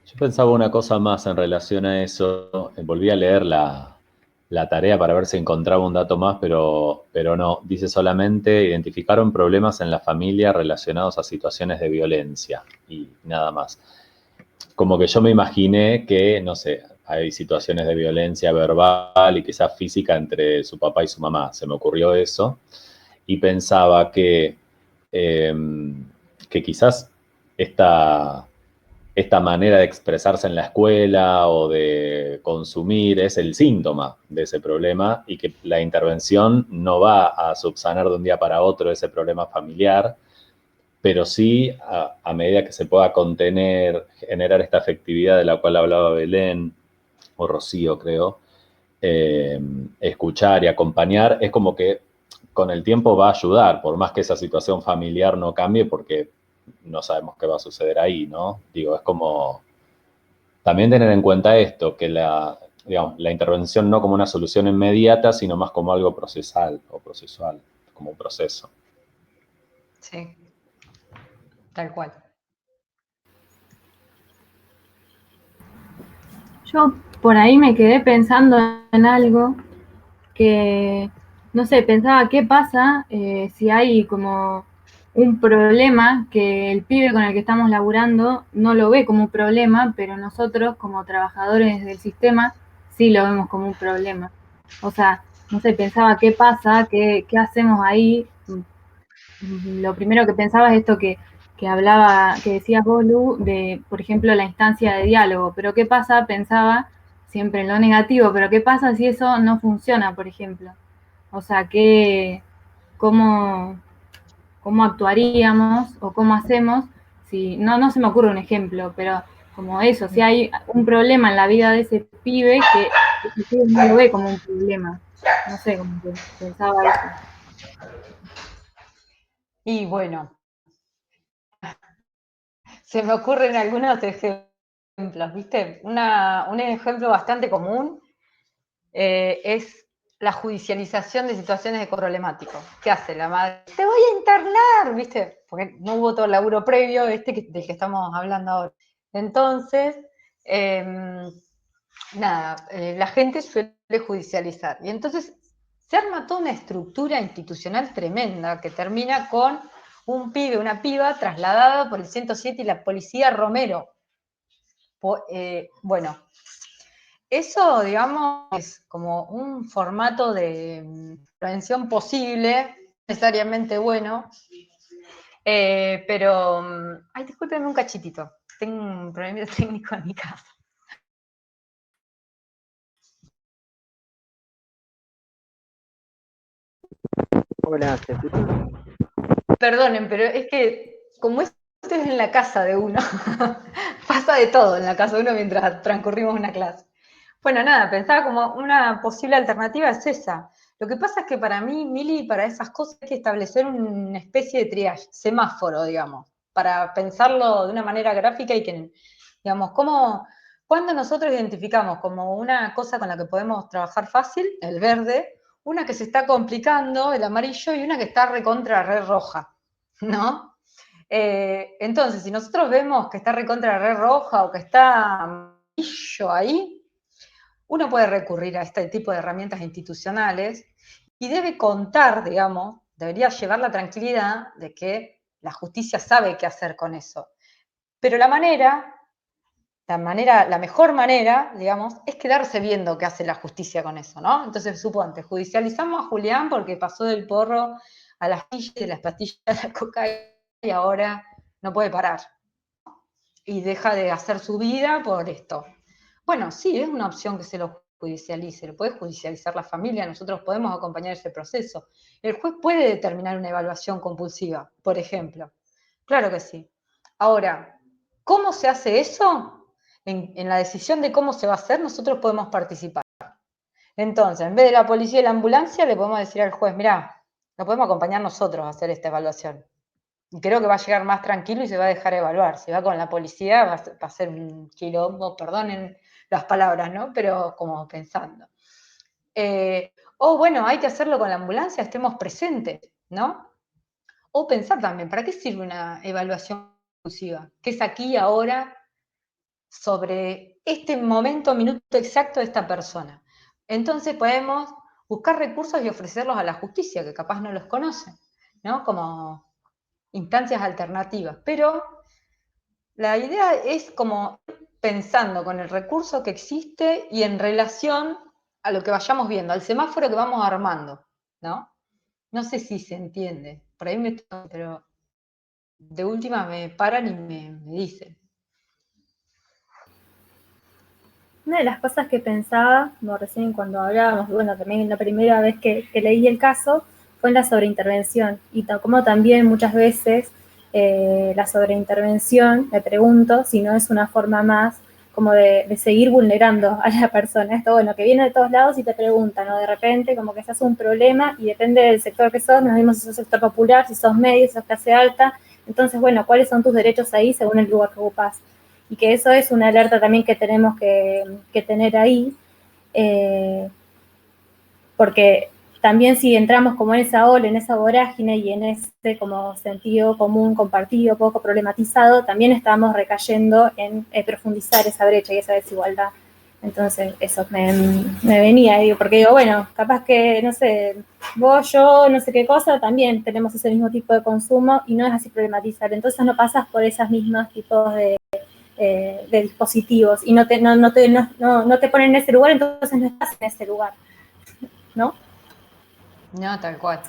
Speaker 2: Yo pensaba una cosa más en relación a eso. Volví a leer la tarea para ver si encontraba un dato más, pero no. Dice solamente, identificaron problemas en la familia relacionados a situaciones de violencia y nada más. Como que yo me imaginé que, no sé, hay situaciones de violencia verbal y quizás física entre su papá y su mamá. Se me ocurrió eso y pensaba eh, que quizás esta manera de expresarse en la escuela o de consumir es el síntoma de ese problema y que la intervención no va a subsanar de un día para otro ese problema familiar, pero sí a medida que se pueda contener, generar esta afectividad de la cual hablaba Belén o Rocío, creo, escuchar y acompañar, es como que con el tiempo va a ayudar, por más que esa situación familiar no cambie, porque no sabemos qué va a suceder ahí, ¿no? Digo, es como también tener en cuenta esto, que digamos, la intervención no como una solución inmediata, sino más como algo procesal o procesual, como un proceso.
Speaker 1: Sí, tal cual.
Speaker 6: Yo por ahí me quedé pensando en algo que, no sé, pensaba qué pasa si hay como un problema que el pibe con el que estamos laburando no lo ve como un problema, pero nosotros como trabajadores del sistema sí lo vemos como un problema. O sea, no sé, pensaba qué pasa, qué hacemos ahí. Lo primero que pensaba es esto que hablaba, que decías vos, Lu, de, por ejemplo, la instancia de diálogo. Pero ¿qué pasa? Pensaba siempre en lo negativo, pero ¿qué pasa si eso no funciona, por ejemplo? O sea, cómo, cómo actuaríamos o cómo hacemos si, no se me ocurre un ejemplo, pero como eso, si hay un problema en la vida de ese pibe que ese pibe no lo ve como un problema. No sé, como que pensaba eso.
Speaker 1: Y bueno, se me ocurren algunos ejemplos, ¿viste? Un ejemplo bastante común es la judicialización de situaciones de problemático. ¿Qué hace la madre? Te voy a internar, ¿viste? Porque no hubo todo el laburo previo del que estamos hablando ahora. Entonces, la gente suele judicializar. Y entonces se arma toda una estructura institucional tremenda que termina con un pibe, una piba trasladado por el 107 y la policía Romero. Bueno, eso, digamos, es como un formato de prevención posible, necesariamente bueno, pero, ay, discúlpenme un cachitito, tengo un problema técnico en mi casa.
Speaker 9: Hola, ¿te escuchas?
Speaker 1: Perdonen, pero es que como esto es en la casa de uno, pasa de todo en la casa de uno mientras transcurrimos una clase. Bueno, nada, pensaba como una posible alternativa es esa. Lo que pasa es que para mí, Mili, para esas cosas hay que establecer una especie de triage, semáforo, digamos, para pensarlo de una manera gráfica y que, digamos, cuando nosotros identificamos como una cosa con la que podemos trabajar fácil, el verde, una que se está complicando, el amarillo, y una que está recontra red roja, ¿no? Entonces, si nosotros vemos que está recontra red roja o que está amarillo ahí, uno puede recurrir a este tipo de herramientas institucionales y debe contar, digamos, debería llevar la tranquilidad de que la justicia sabe qué hacer con eso. Pero la mejor manera, digamos, es quedarse viendo qué hace la justicia con eso, ¿no? Entonces, suponte, judicializamos a Julián porque pasó del porro a las pastillas, de las pastillas a la cocaína y ahora no puede parar. Y deja de hacer su vida por esto. Bueno, sí, es una opción que se lo judicialice, lo puede judicializar la familia, nosotros podemos acompañar ese proceso. El juez puede determinar una evaluación compulsiva, por ejemplo. Claro que sí. Ahora, ¿cómo se hace eso? En la decisión de cómo se va a hacer, nosotros podemos participar. Entonces, en vez de la policía y la ambulancia, le podemos decir al juez, mirá, lo podemos acompañar nosotros a hacer esta evaluación. Y creo que va a llegar más tranquilo y se va a dejar evaluar. Si va con la policía, va a ser un quilombo, perdonen las palabras, ¿no? Pero como pensando. O bueno, hay que hacerlo con la ambulancia, estemos presentes, ¿no? O pensar también, ¿para qué sirve una evaluación inclusiva? ¿Qué es aquí y ahora sobre este minuto exacto de esta persona. Entonces podemos buscar recursos y ofrecerlos a la justicia, que capaz no los conoce, ¿no? Como instancias alternativas. Pero la idea es como pensando con el recurso que existe y en relación a lo que vayamos viendo, al semáforo que vamos armando, ¿no? No sé si se entiende, por ahí pero de última me paran y me dicen.
Speaker 6: Una de las cosas que pensaba, como recién cuando hablábamos, bueno, también la primera vez que leí el caso, fue en la sobreintervención. Y como también muchas veces la sobreintervención, me pregunto si no es una forma más como de seguir vulnerando a la persona. Esto, bueno, que viene de todos lados y te preguntan, ¿no? De repente, como que se hace un problema y depende del sector que sos, nos vemos si sos sector popular, si sos medio, si sos clase alta. Entonces, bueno, ¿cuáles son tus derechos ahí según el lugar que ocupás? Y que eso es una alerta también que tenemos que tener ahí, porque también si entramos como en esa ola, en esa vorágine y en ese como sentido común, compartido, poco problematizado, también estamos recayendo en profundizar esa brecha y esa desigualdad. Entonces, eso me venía, digo, porque digo, bueno, capaz que, no sé, vos, yo, no sé qué cosa, también tenemos ese mismo tipo de consumo y no es así problematizar. Entonces no pasas por esos mismos tipos de dispositivos y no te ponen en ese lugar, entonces no estás en ese lugar, ¿no?
Speaker 1: No, tal cual.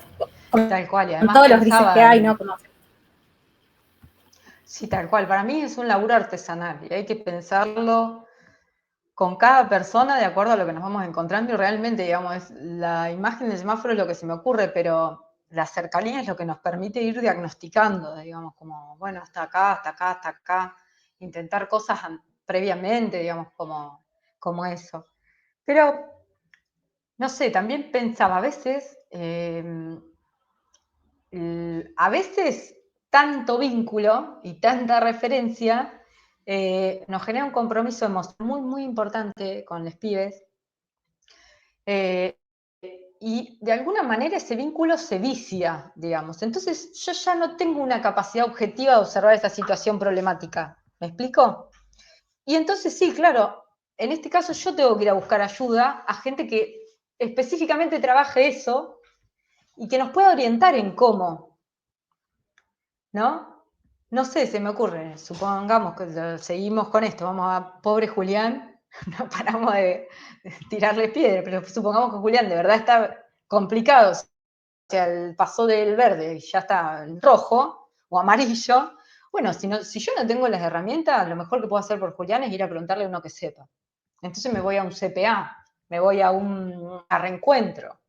Speaker 6: Con
Speaker 1: Tal cual. Y
Speaker 6: con
Speaker 1: además
Speaker 6: todos los grises que hay, ¿no? Como,
Speaker 1: sí, tal cual. Para mí es un laburo artesanal y hay que pensarlo con cada persona de acuerdo a lo que nos vamos encontrando y realmente, digamos, la imagen del semáforo es lo que se me ocurre, pero la cercanía es lo que nos permite ir diagnosticando, digamos, como, bueno, hasta acá, hasta acá, hasta acá, intentar cosas previamente, digamos, como eso. Pero, no sé, también pensaba a veces tanto vínculo y tanta referencia nos genera un compromiso emocional muy, muy importante con los pibes. Y de alguna manera ese vínculo se vicia, digamos. Entonces yo ya no tengo una capacidad objetiva de observar esa situación problemática. ¿Me explico? Y entonces sí, claro, en este caso yo tengo que ir a buscar ayuda a gente que específicamente trabaje eso y que nos pueda orientar en cómo, ¿no? No sé, se me ocurre, supongamos que seguimos con esto, vamos a pobre Julián, no paramos de tirarle piedra, pero supongamos que Julián de verdad está complicado, o sea, pasó del verde y ya está en rojo o amarillo. Bueno, si yo no tengo las herramientas, lo mejor que puedo hacer por Julián es ir a preguntarle a uno que sepa. Entonces me voy a un CPA, me voy a reencuentro.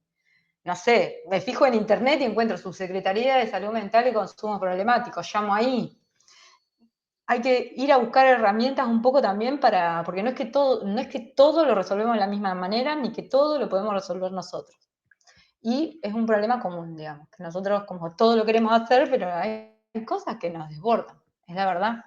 Speaker 1: No sé, me fijo en internet y encuentro Subsecretaría de Salud Mental y Consumo Problemático, llamo ahí. Hay que ir a buscar herramientas un poco también porque no es que todo lo resolvemos de la misma manera, ni que todo lo podemos resolver nosotros. Y es un problema común, digamos, que nosotros como todo lo queremos hacer, pero hay cosas que nos desbordan, es la verdad.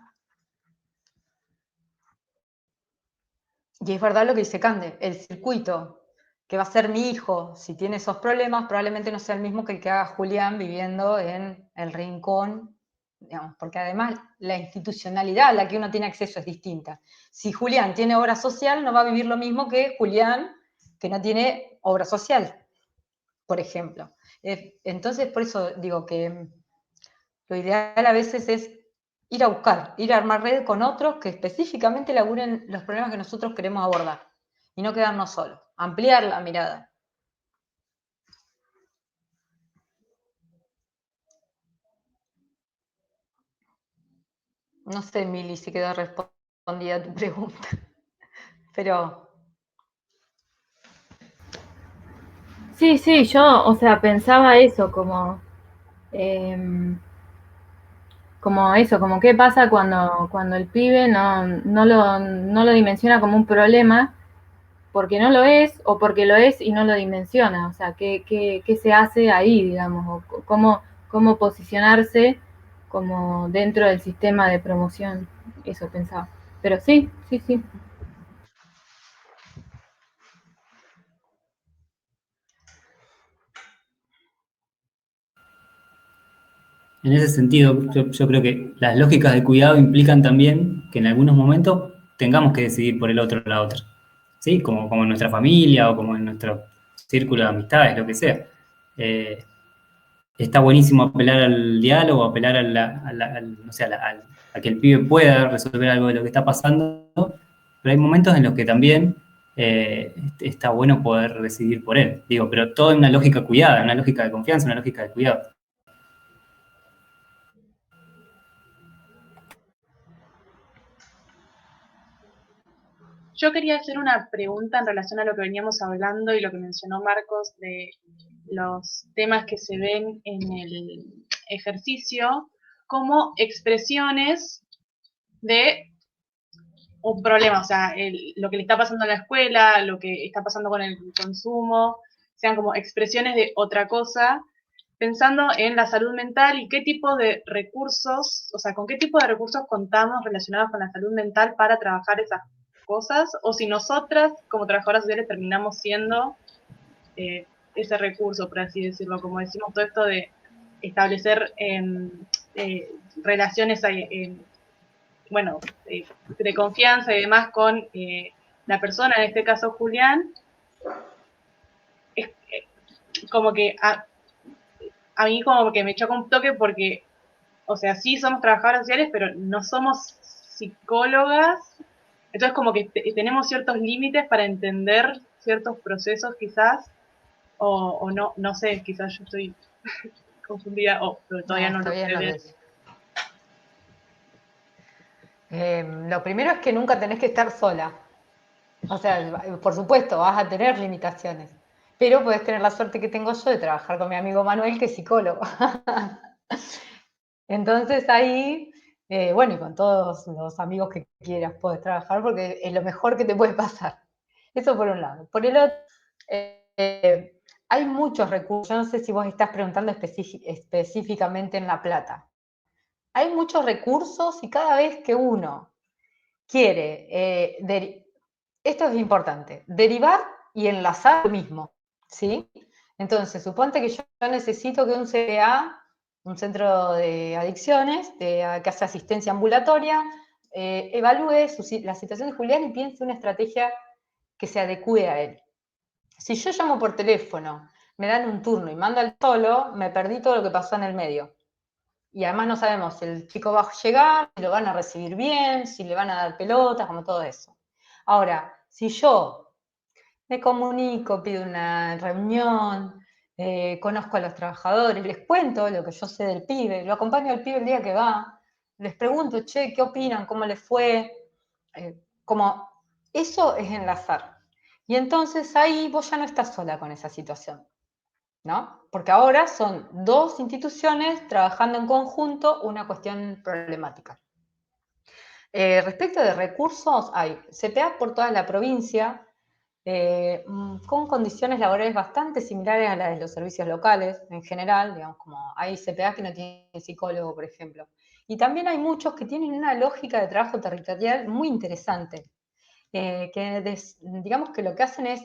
Speaker 1: Y es verdad lo que dice Cande, el circuito que va a ser mi hijo, si tiene esos problemas, probablemente no sea el mismo que el que haga Julián viviendo en el rincón, digamos, porque además la institucionalidad a la que uno tiene acceso es distinta. Si Julián tiene obra social, no va a vivir lo mismo que Julián que no tiene obra social, por ejemplo. Entonces, por eso digo que lo ideal a veces es ir a buscar, ir a armar red con otros que específicamente laburen los problemas que nosotros queremos abordar y no quedarnos solos, ampliar la mirada. No sé, Mili, si quedó respondida a tu pregunta, pero
Speaker 10: Sí, sí, yo, o sea, pensaba eso, como eso, como qué pasa cuando el pibe no lo dimensiona como un problema, porque no lo es, o porque lo es y no lo dimensiona. O sea, qué se hace ahí, digamos, o cómo posicionarse como dentro del sistema de promoción. Eso pensaba. Pero sí, sí, sí.
Speaker 5: En ese sentido, yo creo que las lógicas de cuidado implican también que en algunos momentos tengamos que decidir por el otro o la otra, ¿sí? Como en nuestra familia o como en nuestro círculo de amistades, lo que sea. Está buenísimo apelar al diálogo, apelar no sé, a que el pibe pueda resolver algo de lo que está pasando, pero hay momentos en los que también está bueno poder decidir por él. Digo, pero todo en una lógica cuidada, una lógica de confianza, una lógica de cuidado.
Speaker 11: Yo quería hacer una pregunta en relación a lo que veníamos hablando y lo que mencionó Marcos de los temas que se ven en el ejercicio como expresiones de un problema, o sea, lo que le está pasando en la escuela, lo que está pasando con el consumo, sean como expresiones de otra cosa, pensando en la salud mental y qué tipo de recursos, o sea, con qué tipo de recursos contamos relacionados con la salud mental para trabajar esas cosas, o si nosotras, como trabajadoras sociales, terminamos siendo ese recurso, por así decirlo, como decimos, todo esto de establecer relaciones de confianza y demás con la persona, en este caso Julián, es como que a mí como que me choca un toque porque, o sea, sí somos trabajadoras sociales, pero no somos psicólogas, entonces como que tenemos ciertos límites para entender ciertos procesos quizás, o no sé, quizás yo estoy confundida, o todavía no
Speaker 1: está
Speaker 11: lo
Speaker 1: bien
Speaker 11: sé
Speaker 1: lo que
Speaker 11: ver.
Speaker 1: decís. Lo primero es que nunca tenés que estar sola. O sea, por supuesto, vas a tener limitaciones, pero puedes tener la suerte que tengo yo de trabajar con mi amigo Manuel, que es psicólogo. Entonces ahí, bueno, y con todos los amigos que quieras puedes trabajar porque es lo mejor que te puede pasar. Eso por un lado. Por el otro, hay muchos recursos. Yo no sé si vos estás preguntando específicamente en La Plata. Hay muchos recursos y cada vez que uno quiere, esto es importante, derivar y enlazar lo mismo, ¿sí? Entonces, suponte que yo necesito que un CPA, un centro de adicciones, que hace asistencia ambulatoria, evalúe la situación de Julián y piense una estrategia que se adecue a él. Si yo llamo por teléfono, me dan un turno y mando al solo, me perdí todo lo que pasó en el medio. Y además no sabemos si el chico va a llegar, si lo van a recibir bien, si le van a dar pelotas, como todo eso. Ahora, si yo me comunico, pido una reunión, conozco a los trabajadores, les cuento lo que yo sé del pibe, lo acompaño al pibe el día que va, les pregunto, che, ¿qué opinan? ¿Cómo les fue? Como eso es enlazar. Y entonces ahí vos ya no estás sola con esa situación, ¿no? Porque ahora son dos instituciones trabajando en conjunto una cuestión problemática. Respecto de recursos, hay CPA por toda la provincia, con condiciones laborales bastante similares a las de los servicios locales en general, digamos, como hay CPA que no tienen psicólogo, por ejemplo. Y también hay muchos que tienen una lógica de trabajo territorial muy interesante, digamos que lo que hacen es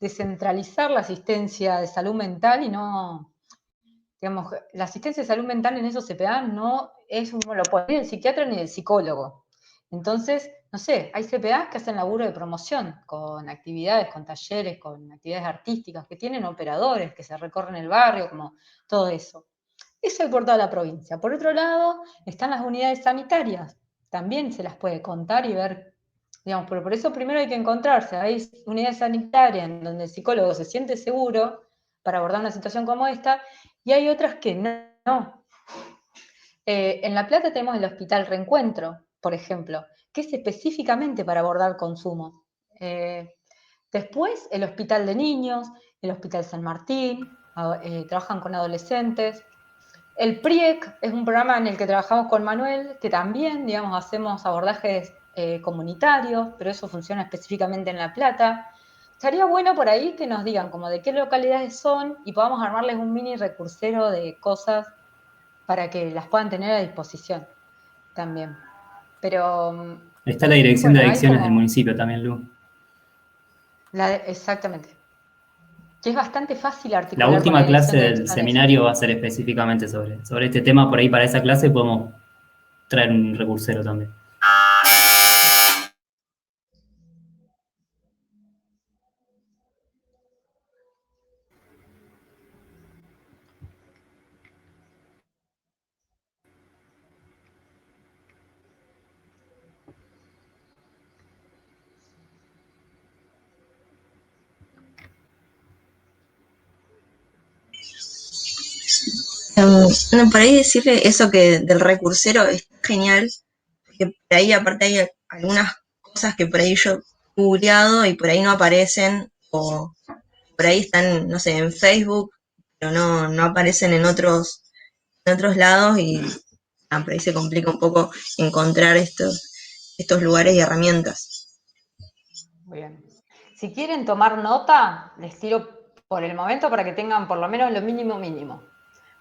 Speaker 1: descentralizar la asistencia de salud mental y no, digamos, la asistencia de salud mental en esos CPA no es un monopolio ni del psiquiatra ni del psicólogo. Entonces, no sé, hay CPAs que hacen laburo de promoción, con actividades, con talleres, con actividades artísticas, que tienen operadores, que se recorren el barrio, como todo eso. Eso hay por toda la provincia. Por otro lado, están las unidades sanitarias. También se las puede contar y ver, digamos, pero por eso primero hay que encontrarse. Hay unidades sanitarias en donde el psicólogo se siente seguro para abordar una situación como esta, y hay otras que no. En La Plata tenemos el Hospital Reencuentro, por ejemplo, que es específicamente para abordar consumo. Después, el Hospital de Niños, el Hospital San Martín, trabajan con adolescentes. El PRIEC es un programa en el que trabajamos con Manuel, que también, digamos, hacemos abordajes comunitarios, pero eso funciona específicamente en La Plata. Estaría bueno por ahí que nos digan como de qué localidades son y podamos armarles un mini recursero de cosas para que las puedan tener a disposición también. Pero,
Speaker 5: Está la dirección de
Speaker 1: bueno, hay
Speaker 5: adicciones
Speaker 1: como
Speaker 5: del municipio también, Lu.
Speaker 1: exactamente. Que es bastante fácil
Speaker 5: La
Speaker 1: articular con la
Speaker 5: última clase
Speaker 1: dirección de
Speaker 5: del
Speaker 1: adicciones.
Speaker 5: seminario va a ser específicamente sobre este tema. Por ahí para esa clase podemos traer un recursero también.
Speaker 8: Bueno, por ahí decirle eso que del recursero es genial, porque por ahí aparte hay algunas cosas que por ahí yo he googleado y por ahí no aparecen, o por ahí están, no sé, en Facebook, pero no aparecen en otros lados y por ahí se complica un poco encontrar estos lugares y herramientas.
Speaker 1: Bien. Si quieren tomar nota, les tiro por el momento para que tengan por lo menos lo mínimo mínimo.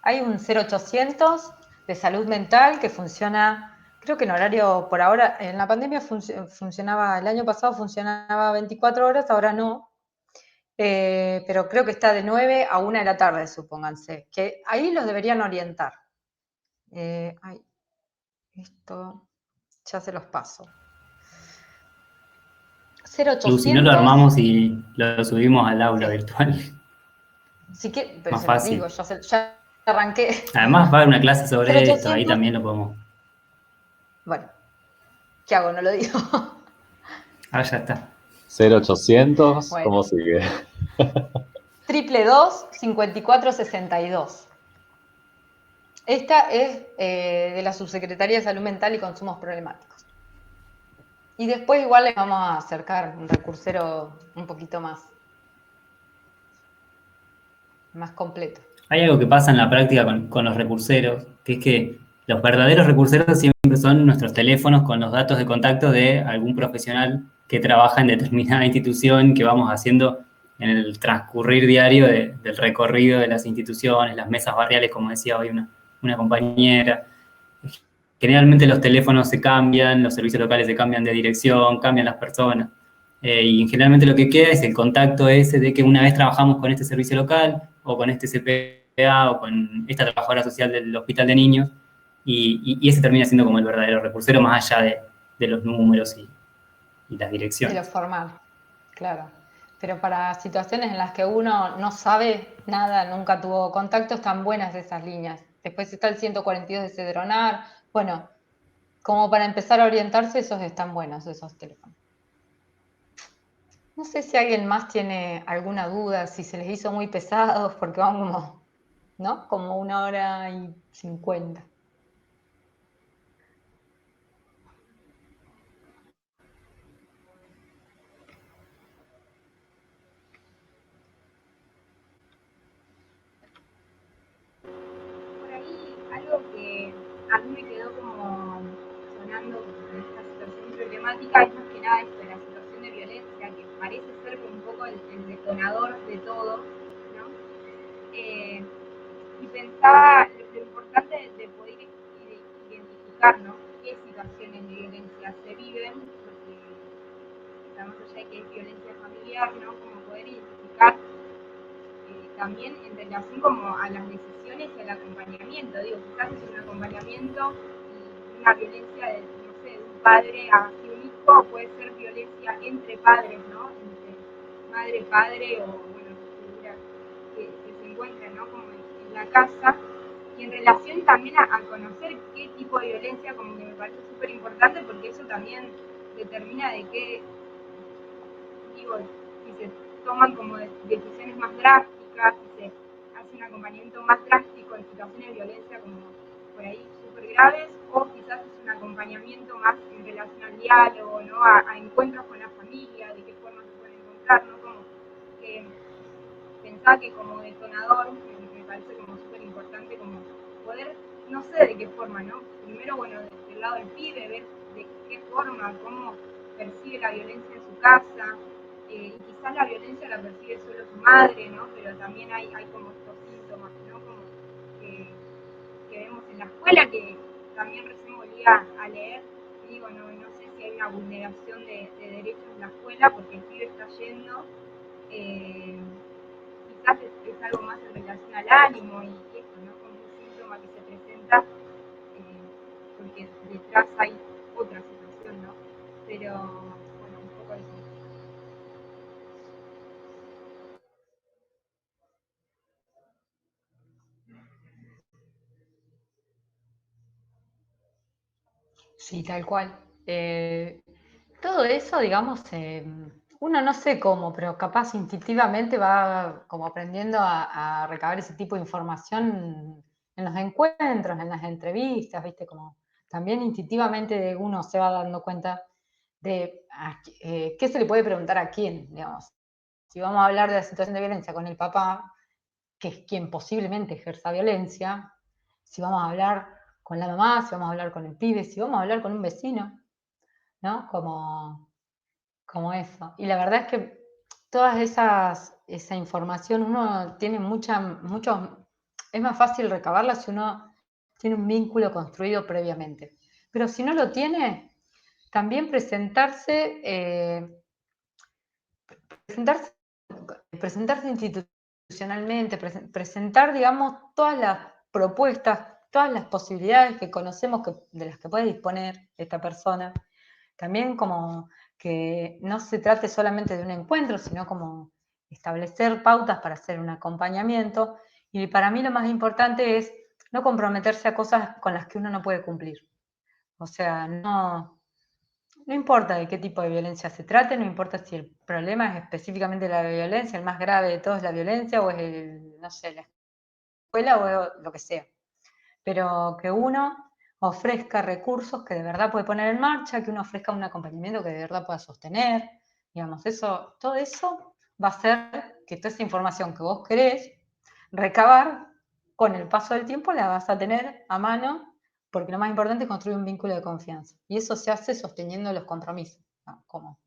Speaker 1: Hay un 0800 de salud mental que funciona, creo que en horario por ahora, en la pandemia funcionaba, el año pasado funcionaba 24 horas, ahora no. Pero creo que está de 9 a 1 de la tarde, supónganse, que ahí los deberían orientar. Esto ya se los paso.
Speaker 5: Lu, si no lo
Speaker 1: 0800,
Speaker 5: armamos y lo subimos al aula virtual.
Speaker 1: si quieren, pero
Speaker 5: Más
Speaker 1: se los
Speaker 5: fácil.
Speaker 1: digo, ya arranqué.
Speaker 5: Además va a haber una clase sobre esto, ahí
Speaker 1: 0800,
Speaker 5: también lo podemos.
Speaker 1: bueno, ¿qué hago? No lo digo.
Speaker 5: Ah, ya está.
Speaker 2: 0800,
Speaker 1: Bueno.
Speaker 2: ¿cómo sigue?
Speaker 1: 222-5462. Esta es de la Subsecretaría de Salud Mental y Consumos Problemáticos. Y después igual les vamos a acercar un recursero un poquito más completo.
Speaker 5: Hay algo que pasa en la práctica con los recurseros, que es que los verdaderos recurseros siempre son nuestros teléfonos con los datos de contacto de algún profesional que trabaja en determinada institución, que vamos haciendo en el transcurrir diario del recorrido de las instituciones, las mesas barriales, como decía hoy una compañera. Generalmente los teléfonos se cambian, los servicios locales se cambian de dirección, cambian las personas. Y generalmente lo que queda es el contacto ese de que una vez trabajamos con este servicio local o con este CPA o con esta trabajadora social del hospital de niños y ese termina siendo como el verdadero recursero más allá de los números y las direcciones.
Speaker 1: De lo formal, claro. Pero para situaciones en las que uno no sabe nada, nunca tuvo contacto, están buenas esas líneas. Después está el 142 de Cedronar. Bueno, como para empezar a orientarse, esos están buenos, esos teléfonos. No sé si alguien más tiene alguna duda, si se les hizo muy pesados, porque van como, ¿no? Como 1 hora y 50.
Speaker 3: Por ahí algo que a mí me quedó como sonando de esta situación problemática es más que nada esto, la situación de violencia, que parece ser como un poco el detonador de todo, ¿no? Y pensaba lo importante de poder identificar, ¿no? Qué situaciones de violencia se viven, porque más allá de que es violencia familiar, ¿no? Como poder identificar también en relación como a las decisiones y al acompañamiento. Digo, quizás es un acompañamiento y una violencia de, no sé, de un padre hacia un hijo, puede ser violencia entre padres, ¿no? Entre madre, padre o, bueno, figura que se encuentran, ¿no? Como en la casa. Y en relación también a conocer qué tipo de violencia, como que me parece súper importante, porque eso también determina de qué, digo, si se toman como decisiones más drásticas, si se hace un acompañamiento más drástico en situaciones de violencia como por ahí súper graves, o quizás es un acompañamiento más en relación al diálogo, ¿no? A encuentros con la familia, de qué forma se pueden encontrar, ¿no? Como que pensaba que como detonador me parece como súper importante como poder, no sé de qué forma, ¿no? Primero, bueno, desde el lado del pibe, ver de qué forma, cómo percibe la violencia en su casa, y quizás la violencia la percibe solo su madre, ¿no? Pero también hay como estos síntomas, ¿no? Como que vemos en la escuela, que también recién volví a leer, y digo, no sé si hay una vulneración de derechos en la escuela, porque el pibe está yendo, quizás es algo más en relación al ánimo y esto, ¿no? Como un síntoma que se presenta, porque detrás hay otra situación, ¿no? Pero, bueno, un poco eso.
Speaker 1: Sí, tal cual. Todo eso, digamos, uno no sé cómo, pero capaz instintivamente va como aprendiendo a recabar ese tipo de información en los encuentros, en las entrevistas, ¿viste? Como también instintivamente uno se va dando cuenta de qué se le puede preguntar a quién, digamos. Si vamos a hablar de la situación de violencia con el papá, que es quien posiblemente ejerza violencia, si vamos a hablar con la mamá, si vamos a hablar con el pibe, si vamos a hablar con un vecino, ¿no? Como eso. Y la verdad es que toda esa información uno tiene es más fácil recabarla si uno tiene un vínculo construido previamente. Pero si no lo tiene, también presentarse institucionalmente, presentar, digamos, todas las propuestas, todas las posibilidades que conocemos de las que puede disponer esta persona. También como que no se trate solamente de un encuentro, sino como establecer pautas para hacer un acompañamiento. Y para mí lo más importante es no comprometerse a cosas con las que uno no puede cumplir. O sea, no importa de qué tipo de violencia se trate, no importa si el problema es específicamente la violencia, el más grave de todo es la violencia, o es no sé, la escuela o lo que sea. Pero que uno ofrezca recursos que de verdad puede poner en marcha, que uno ofrezca un acompañamiento que de verdad pueda sostener, digamos, todo eso va a hacer que toda esa información que vos querés recabar, con el paso del tiempo la vas a tener a mano, porque lo más importante es construir un vínculo de confianza. Y eso se hace sosteniendo los compromisos, ¿no? Como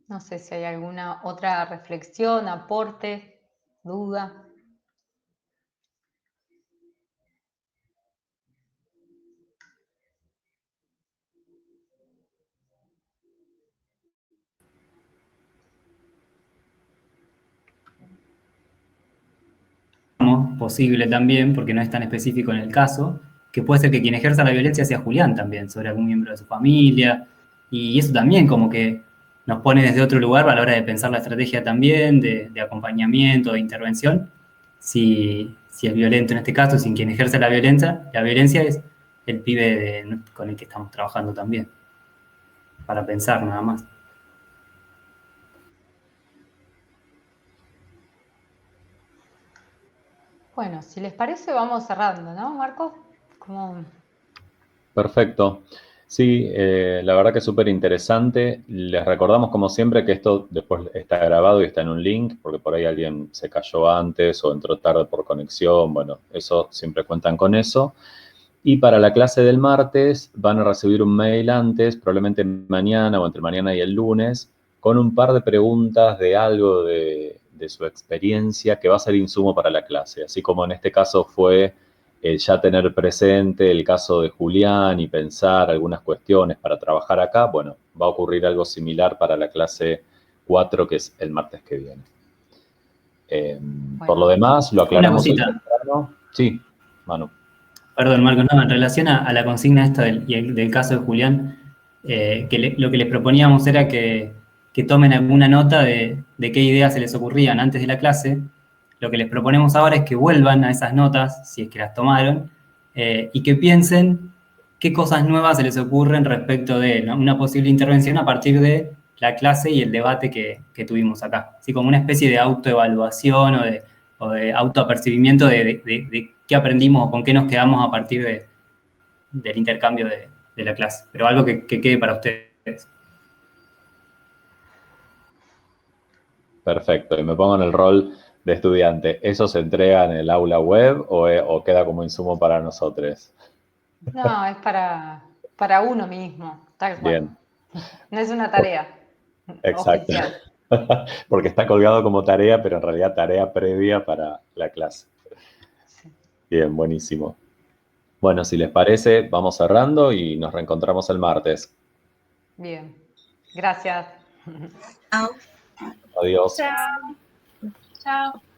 Speaker 1: no sé si hay alguna otra reflexión, aporte, duda.
Speaker 5: Posible también, porque no es tan específico en el caso, que puede ser que quien ejerza la violencia sea Julián también, sobre algún miembro de su familia, y eso también como que nos pone desde otro lugar a la hora de pensar la estrategia también, de acompañamiento, de intervención, si es violento en este caso, sin quien ejerce la violencia es el pibe con el que estamos trabajando también, para pensar nada más.
Speaker 1: Bueno, si les parece, vamos cerrando, ¿no, Marcos?
Speaker 2: Perfecto. Sí, la verdad que es súper interesante. Les recordamos, como siempre, que esto después está grabado y está en un link, porque por ahí alguien se cayó antes o entró tarde por conexión. Bueno, eso siempre cuentan con eso. Y para la clase del martes van a recibir un mail antes, probablemente mañana o entre mañana y el lunes, con un par de preguntas de algo de su experiencia que va a ser insumo para la clase. Así como en este caso fue ya tener presente el caso de Julián y pensar algunas cuestiones para trabajar acá, bueno, va a ocurrir algo similar para la clase 4, que es el martes que viene. Por lo demás, lo aclaramos.
Speaker 5: Una cosita.
Speaker 2: Sí, Manu.
Speaker 5: Perdón, Marcos, no, en relación a la consigna esta del caso de Julián, lo que les proponíamos era que tomen alguna nota de qué ideas se les ocurrían antes de la clase. Lo que les proponemos ahora es que vuelvan a esas notas, si es que las tomaron, y que piensen qué cosas nuevas se les ocurren respecto de, ¿no?, una posible intervención a partir de la clase y el debate que tuvimos acá. Así como una especie de autoevaluación o de autoapercibimiento de qué aprendimos o con qué nos quedamos a partir del intercambio de la clase. Pero algo que quede para ustedes.
Speaker 2: Perfecto, y me pongo en el rol de estudiante. ¿Eso se entrega en el aula web o queda como insumo para nosotros?
Speaker 1: No, es para uno mismo, tal cual.
Speaker 2: Bien.
Speaker 1: No es una tarea
Speaker 2: Exacto.
Speaker 1: oficial.
Speaker 2: Porque está colgado como tarea, pero en realidad tarea previa para la clase.
Speaker 1: Sí.
Speaker 2: Bien, buenísimo. Bueno, si les parece, vamos cerrando y nos reencontramos el martes.
Speaker 1: Bien, gracias.
Speaker 8: Chao.
Speaker 2: Adiós.
Speaker 11: Chao. Chao.